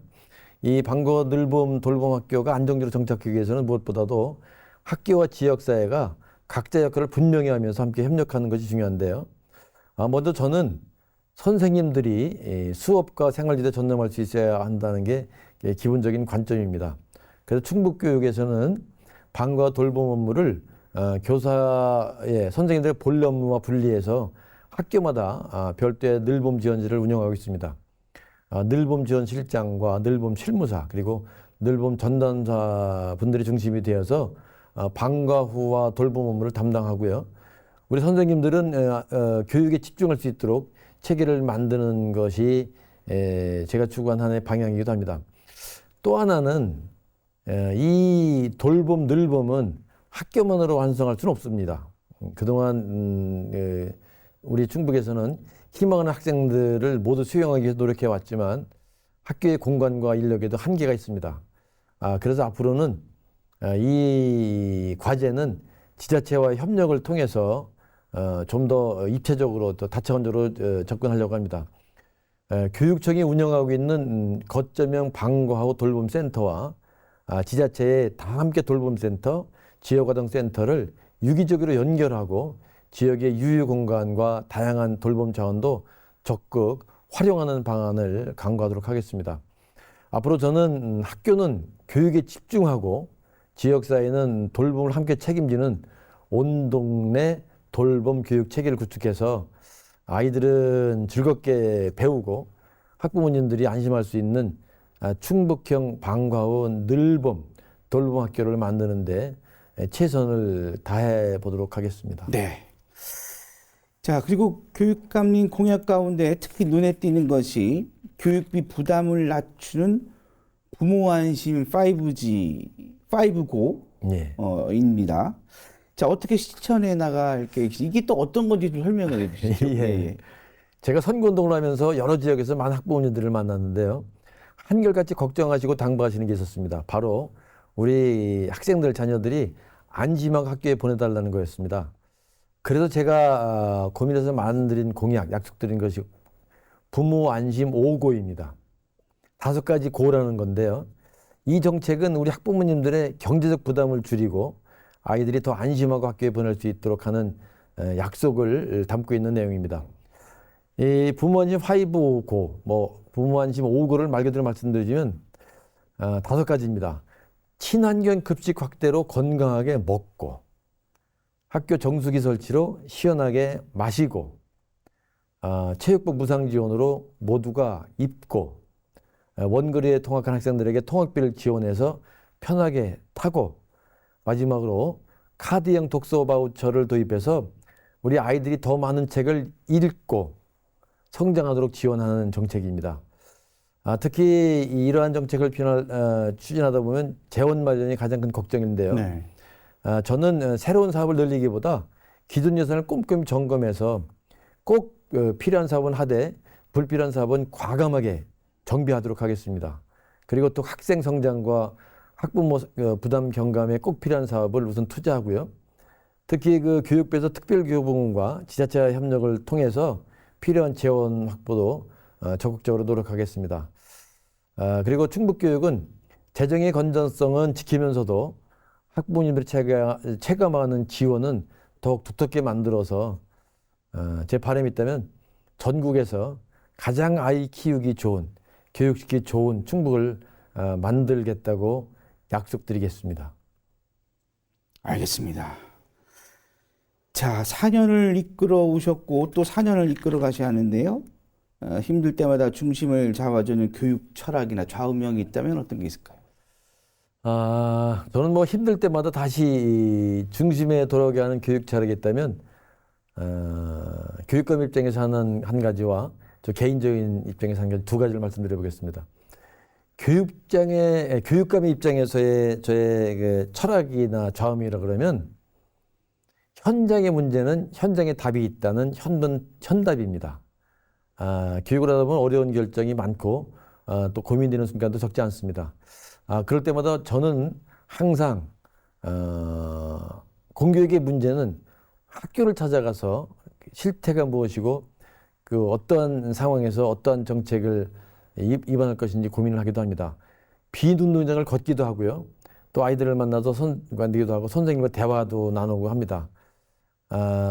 이 방과후 늘봄 돌봄 학교가 안정적으로 정착하기 위해서는 무엇보다도 학교와 지역사회가 각자 역할을 분명히 하면서 함께 협력하는 것이 중요한데요. 먼저 저는 선생님들이 수업과 생활지대 전념할 수 있어야 한다는 게 기본적인 관점입니다. 그래서 충북교육에서는 방과 돌봄 업무를 교사의 선생님들의 본래 업무와 분리해서 학교마다 별도의 늘봄 지원실을 운영하고 있습니다. 늘봄 지원실장과 늘봄 실무사 그리고 늘봄 전담사 분들이 중심이 되어서 방과 후와 돌봄 업무를 담당하고요. 우리 선생님들은 교육에 집중할 수 있도록 체계를 만드는 것이 제가 추구한 하나의 방향이기도 합니다. 또 하나는 이 돌봄, 늘봄은 학교만으로 완성할 수는 없습니다. 그동안 우리 충북에서는 희망하는 학생들을 모두 수용하기 위해서 노력해 왔지만 학교의 공간과 인력에도 한계가 있습니다. 그래서 앞으로는 이 과제는 지자체와 협력을 통해서 좀 더 입체적으로 또 다차원적으로 접근하려고 합니다. 교육청이 운영하고 있는 거점형 방과후 돌봄센터와 지자체의 다 함께 돌봄센터, 지역아동센터를 유기적으로 연결하고 지역의 유휴공간과 다양한 돌봄 자원도 적극 활용하는 방안을 강구하도록 하겠습니다. 앞으로 저는 학교는 교육에 집중하고 지역사회는 돌봄을 함께 책임지는 온 동네 돌봄 교육 체계를 구축해서 아이들은 즐겁게 배우고 학부모님들이 안심할 수 있는 충북형 방과후 늘봄 돌봄 학교를 만드는데 최선을 다해 보도록 하겠습니다. 네. 자, 그리고 교육감님 공약 가운데 특히 눈에 띄는 것이 교육비 부담을 낮추는 부모 안심 5G, 예. 입니다. 자, 어떻게 실천해 나갈 계획이 이게 또 어떤 건지 좀 설명을 해 주시죠. 예. 제가 선거운동을 하면서 여러 지역에서 많은 학부모님들을 만났는데요. 한결같이 걱정하시고 당부하시는 게 있었습니다. 바로 우리 학생들 자녀들이 안심하고 학교에 보내달라는 거였습니다. 그래서 제가 고민해서 만드린 공약, 약속드린 것이 부모 안심 5고입니다. 5가지 고라는 건데요. 이 정책은 우리 학부모님들의 경제적 부담을 줄이고 아이들이 더 안심하고 학교에 보낼 수 있도록 하는 약속을 담고 있는 내용입니다. 이 부모 안심 5고, 부모 안심 5고를 말 그대로 말씀드리면 5가지입니다. 친환경 급식 확대로 건강하게 먹고, 학교 정수기 설치로 시원하게 마시고, 체육복 무상 지원으로 모두가 입고, 원거리에 통학한 학생들에게 통학비를 지원해서 편하게 타고, 마지막으로 카드형 독서 바우처를 도입해서 우리 아이들이 더 많은 책을 읽고 성장하도록 지원하는 정책입니다. 특히 이러한 정책을 추진하다 보면 재원 마련이 가장 큰 걱정인데요. 네. 저는 새로운 사업을 늘리기보다 기존 예산을 꼼꼼히 점검해서 꼭 필요한 사업은 하되 불필요한 사업은 과감하게 정비하도록 하겠습니다. 그리고 또 학생 성장과 학부모 부담 경감에 꼭 필요한 사업을 우선 투자하고요. 특히 그 교육부에서 특별교육부문과 지자체와 협력을 통해서 필요한 재원 확보도 적극적으로 노력하겠습니다. 그리고 충북교육은 재정의 건전성은 지키면서도 학부모님들이 체감하는 지원은 더욱 두텁게 만들어서 제 바람이 있다면 전국에서 가장 아이 키우기 좋은, 교육시키기 좋은 충북을 만들겠다고 약속드리겠습니다. 알겠습니다. 자, 4년을 이끌어 오셨고 또 4년을 이끌어 가셔야 하는데요. 힘들 때마다 중심을 잡아주는 교육 철학이나 좌우명이 있다면 어떤 게 있을까요? 저는 힘들 때마다 다시 중심에 돌아오게 하는 교육 철학이 있다면 교육감 입장에서 하는 한 가지와 저 개인적인 입장에서 한 가지, 2가지를 말씀드려 보겠습니다. 교육감의 입장에서의 저의 그 철학이나 좌우명이라 그러면 현장의 문제는 현장에 답이 있다는 현답입니다. 교육을 하다 보면 어려운 결정이 많고 또 고민되는 순간도 적지 않습니다. 그럴 때마다 저는 항상 공교육의 문제는 학교를 찾아가서 실태가 무엇이고 그 어떠한 상황에서 어떠한 정책을 입안할 것인지 고민을 하기도 합니다. 비논문장을 걷기도 하고요. 또 아이들을 만나서 만들기도 하고 선생님과 대화도 나누고 합니다.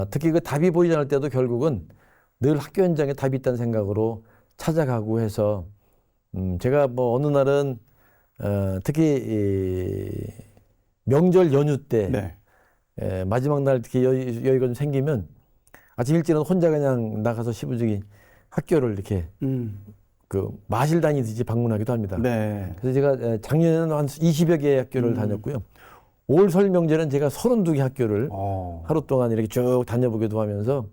특히 그 답이 보이지 않을 때도 결국은 늘 학교 현장에 답이 있다는 생각으로 찾아가고 해서 제가 뭐 어느 날은 특히 명절 연휴 때 네. 마지막 날 특히 여유가 좀 생기면 아침 일찍은 혼자 그냥 나가서 시부중이 학교를 이렇게 그 마실 다니듯이 방문하기도 합니다. 네. 그래서 제가 작년에는 한 20여 개의 학교를 다녔고요. 올 설 명절엔 제가 32개 학교를 하루 동안 이렇게 쭉 다녀보기도 하면서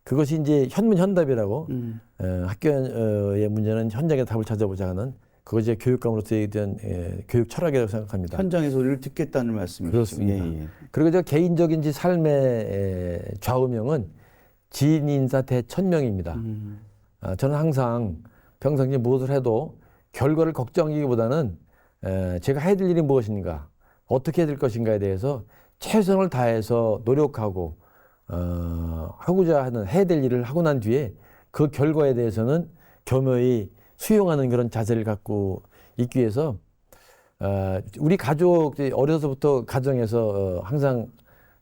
그것이 이제 현문현답이라고 학교의 문제는 현장의 답을 찾아보자 하는 그것이 교육감으로서의 대한 교육 철학이라고 생각합니다. 현장의 소리를 듣겠다는 말씀이시죠. 그렇습니다. 예, 예. 그리고 저 개인적인 삶의 좌우명은 지인인사 대천명입니다. 저는 항상 평상시에 무엇을 해도 결과를 걱정하기보다는 제가 해야 될 일이 무엇인가, 어떻게 해야 될 것인가에 대해서 최선을 다해서 노력하고 하고자 하는 해야 될 일을 하고 난 뒤에 그 결과에 대해서는 겸허히 수용하는 그런 자세를 갖고 있기 위해서 우리 가족 어려서부터 가정에서 항상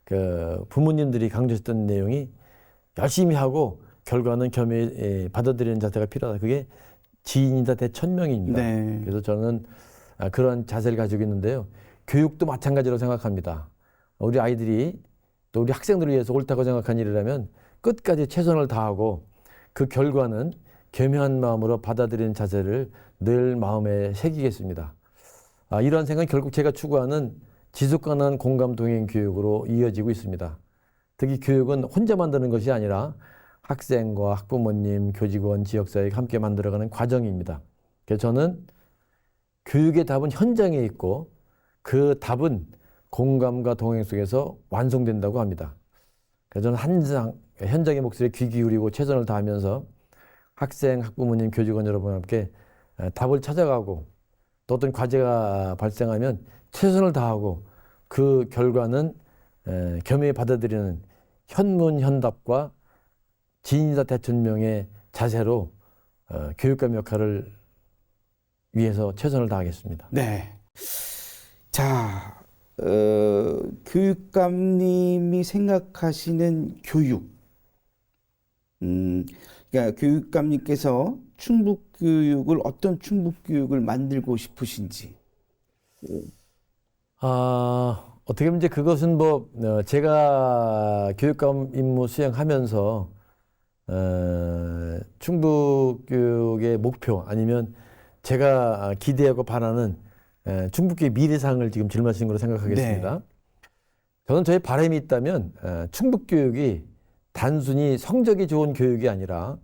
그 부모님들이 강조했던 내용이 열심히 하고 결과는 겸허히 받아들이는 자세가 필요하다. 그게 지인이다 대천명입니다. 네. 그래서 저는 그런 자세를 가지고 있는데요. 교육도 마찬가지로 생각합니다. 우리 아이들이 또 우리 학생들을 위해서 옳다고 생각한 일이라면 끝까지 최선을 다하고 그 결과는 겸허한 마음으로 받아들이는 자세를 늘 마음에 새기겠습니다. 이러한 생각은 결국 제가 추구하는 지속가능한 공감 동행 교육으로 이어지고 있습니다. 특히 교육은 혼자 만드는 것이 아니라 학생과 학부모님, 교직원, 지역사회가 함께 만들어가는 과정입니다. 그래서 저는 교육의 답은 현장에 있고 그 답은 공감과 동행 속에서 완성된다고 합니다. 그래서 저는 항상 현장의 목소리에 귀 기울이고 최선을 다하면서 학생, 학부모님, 교직원 여러분과 함께 답을 찾아가고 또 어떤 과제가 발생하면 최선을 다하고 그 결과는 겸허히 받아들이는 현문현답과 지인이다 대천명의 자세로 교육감 역할을 위해서 최선을 다하겠습니다. 네. 자, 교육감님이 생각하시는 교육. 그러니까 교육감님께서 충북교육을 어떤 충북교육을 만들고 싶으신지. 어떻게 보면 이제 그것은 뭐 제가 교육감 임무 수행하면서 충북교육의 목표 아니면 제가 기대하고 바라는 충북교육 미래상을 지금 질문하시는 걸로 생각하겠습니다. 네. 저는 저의 바람이 있다면 충북교육이 단순히 성적이 좋은 교육이 아니라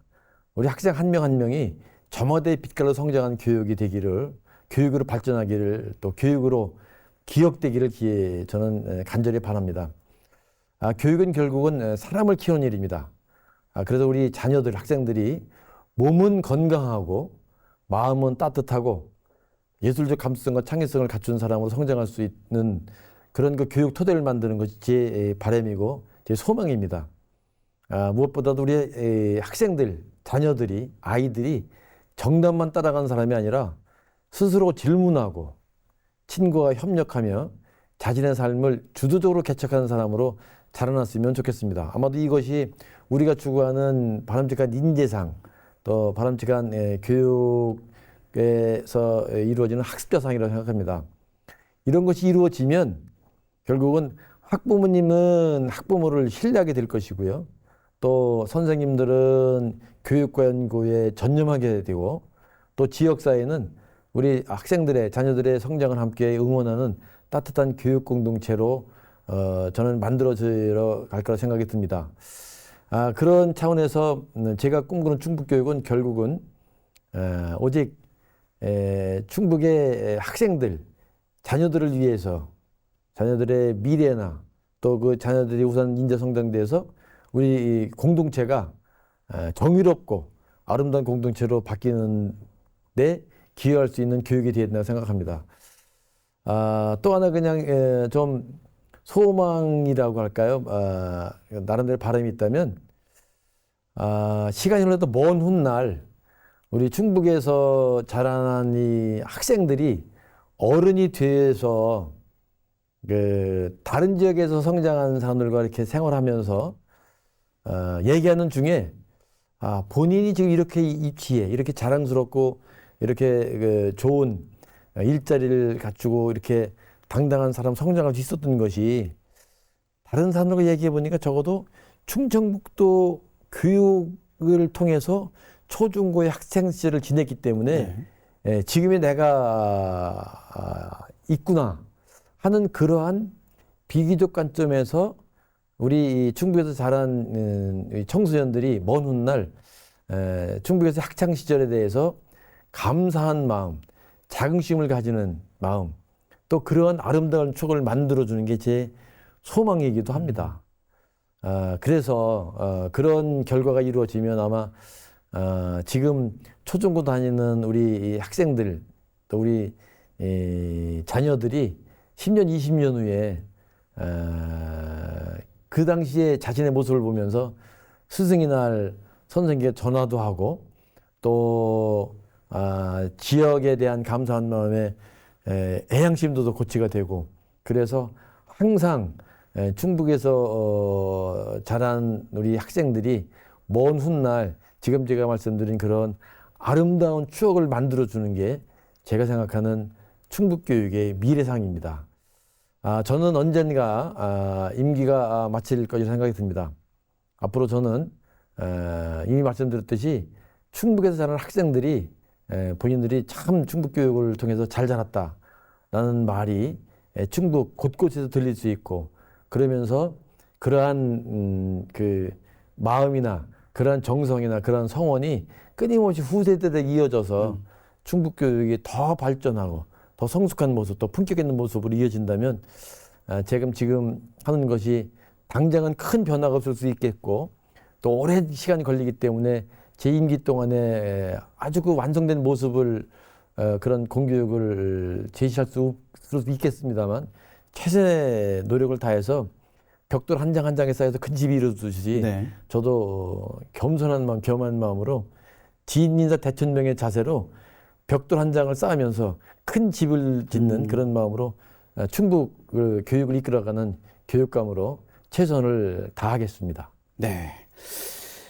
우리 학생 한 명 한 명이 저마다의 빛깔로 성장한 교육이 되기를, 교육으로 발전하기를, 또 교육으로 기억되기를 저는 간절히 바랍니다. 교육은 결국은 사람을 키우는 일입니다. 그래서 우리 자녀들, 학생들이 몸은 건강하고 마음은 따뜻하고 예술적 감수성과 창의성을 갖춘 사람으로 성장할 수 있는 그런 그 교육 토대를 만드는 것이 제 바람이고 제 소망입니다. 무엇보다도 우리 학생들, 자녀들이, 아이들이 정답만 따라가는 사람이 아니라 스스로 질문하고 친구와 협력하며 자신의 삶을 주도적으로 개척하는 사람으로 자라났으면 좋겠습니다. 아마도 이것이 우리가 추구하는 바람직한 인재상, 또 바람직한 교육에서 이루어지는 학습자상이라고 생각합니다. 이런 것이 이루어지면 결국은 학부모님은 학부모를 신뢰하게 될 것이고요. 또 선생님들은 교육과 연구에 전념하게 되고 또 지역사회는 우리 학생들의 자녀들의 성장을 함께 응원하는 따뜻한 교육 공동체로 저는 만들어져 갈 거라 생각이 듭니다. 그런 차원에서 제가 꿈꾸는 충북교육은 결국은 오직 충북의 학생들, 자녀들을 위해서 자녀들의 미래나 또 그 자녀들이 우선 인재 성장돼서 우리 공동체가 정의롭고 아름다운 공동체로 바뀌는 데 기여할 수 있는 교육이 되어야 된다고 생각합니다. 또 하나 그냥 좀 소망이라고 할까요? 나름대로 바람이 있다면 시간이 흘러도 먼 훗날 우리 충북에서 자라난 이 학생들이 어른이 돼서 그 다른 지역에서 성장한 사람들과 이렇게 생활하면서 얘기하는 중에 본인이 지금 이렇게 입지에 이렇게 자랑스럽고 이렇게 그 좋은 일자리를 갖추고 이렇게 당당한 사람 성장할 수 있었던 것이 다른 사람들과 얘기해 보니까 적어도 충청북도 교육을 통해서 초중고의 학생 시절을 지냈기 때문에 지금의 내가 있구나 하는 그러한 비교적 관점에서 우리 충북에서 자란 청소년들이 먼 훗날 충북에서 학창 시절에 대해서 감사한 마음, 자긍심을 가지는 마음, 또 그러한 아름다운 추억을 만들어주는 게 제 소망이기도 합니다. 그래서 그런 결과가 이루어지면 아마 지금 초중고 다니는 우리 학생들 또 우리 자녀들이 10년, 20년 후에 그 당시에 자신의 모습을 보면서 스승의 날 선생님께 전화도 하고 또 지역에 대한 감사한 마음에 애양심도 더 고취가 되고 그래서 항상 충북에서 자란 우리 학생들이 먼 훗날 지금 제가 말씀드린 그런 아름다운 추억을 만들어주는 게 제가 생각하는 충북교육의 미래상입니다. 저는 언젠가 임기가 마칠 것이라 생각이 듭니다. 앞으로 저는 이미 말씀드렸듯이 충북에서 자란 학생들이 본인들이 참 충북교육을 통해서 잘 자랐다라는 말이 충북 곳곳에서 들릴 수 있고 그러면서 그러한 그 마음이나 그러한 정성이나 그러한 성원이 끊임없이 후세대에 이어져서 충북교육이 더 발전하고 더 성숙한 모습, 더 품격 있는 모습으로 이어진다면 지금 하는 것이 당장은 큰 변화가 없을 수 있겠고 또 오랜 시간이 걸리기 때문에 제 임기 동안에 아주 그 완성된 모습을 그런 공교육을 제시할 수 있겠습니다만 최선의 노력을 다해서 벽돌 한 장 한 장에 쌓여서 큰 집이 이루어지듯이 저도 겸손한 마음, 겸한 마음으로 지인인사 대천명의 자세로 벽돌 한 장을 쌓으면서 큰 집을 짓는 그런 마음으로 충북 교육을 이끌어가는 교육감으로 최선을 다하겠습니다. 네.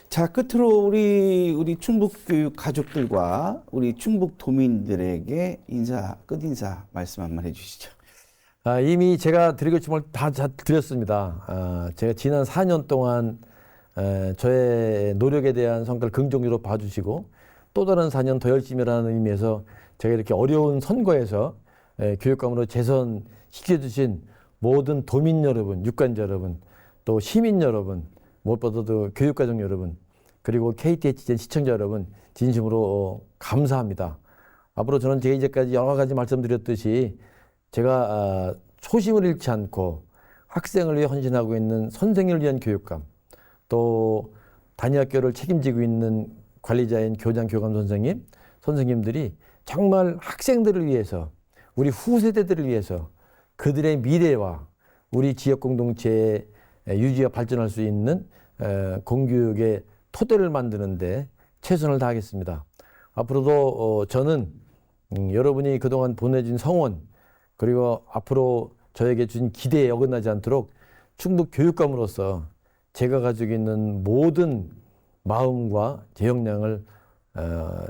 자, 끝으로 우리 충북 교육 가족들과 우리 충북 도민들에게 끝인사 말씀 한번 해주시죠. 이미 제가 드리고 싶은 걸 다 드렸습니다. 제가 지난 4년 동안 저의 노력에 대한 성과를 긍정적으로 봐주시고 또 다른 4년 더 열심히 하라는 의미에서 제가 이렇게 어려운 선거에서 교육감으로 재선시켜주신 모든 도민 여러분, 유권자 여러분, 또 시민 여러분, 무엇보다도 교육가족 여러분, 그리고 KTHN 시청자 여러분 진심으로 감사합니다. 앞으로 저는 제가 이제까지 여러 가지 말씀드렸듯이 제가 초심을 잃지 않고 학생을 위해 헌신하고 있는 선생님을 위한 교육감, 또 단위학교를 책임지고 있는 관리자인 교장, 교감 선생님들이 정말 학생들을 위해서 우리 후세대들을 위해서 그들의 미래와 우리 지역 공동체의 유지와 발전할 수 있는 공교육의 토대를 만드는데 최선을 다하겠습니다. 앞으로도 저는 여러분이 그동안 보내준 성원 그리고 앞으로 저에게 주신 기대에 어긋나지 않도록 충북 교육감으로서 제가 가지고 있는 모든 마음과 제 역량을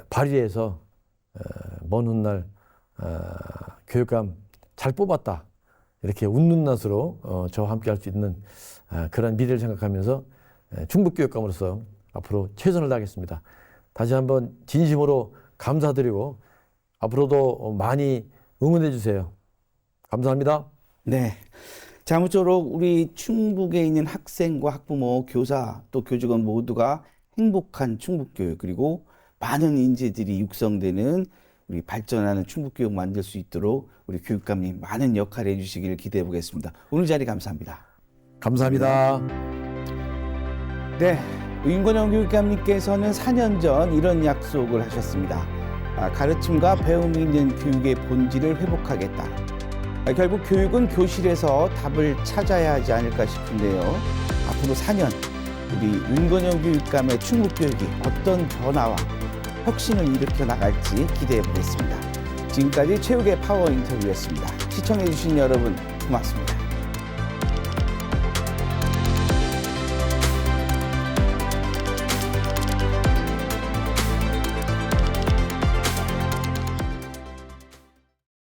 발휘해서 먼 훗날 교육감 잘 뽑았다 이렇게 웃는 낯으로 저와 함께 할 수 있는 그런 미래를 생각하면서 충북 교육감으로서 앞으로 최선을 다하겠습니다. 다시 한번 진심으로 감사드리고 앞으로도 많이 응원해 주세요. 감사합니다. 네. 자, 아무쪼록 우리 충북에 있는 학생과 학부모, 교사 또 교직원 모두가 행복한 충북교육 그리고 많은 인재들이 육성되는 우리 발전하는 충북교육 만들 수 있도록 우리 교육감님 많은 역할을 해주시기를 기대해 보겠습니다. 오늘 자리 감사합니다. 감사합니다. 네, 윤건영 교육감님께서는 4년 전 이런 약속을 하셨습니다. 가르침과 배움이 있는 교육의 본질을 회복하겠다. 결국 교육은 교실에서 답을 찾아야 하지 않을까 싶은데요. 앞으로 4년 우리 윤건영 교육감의 충북교육이 어떤 변화와 혁신을 일으켜 나갈지 기대해 보겠습니다. 지금까지 체육의 파워 인터뷰였습니다. 시청해 주신 여러분 고맙습니다.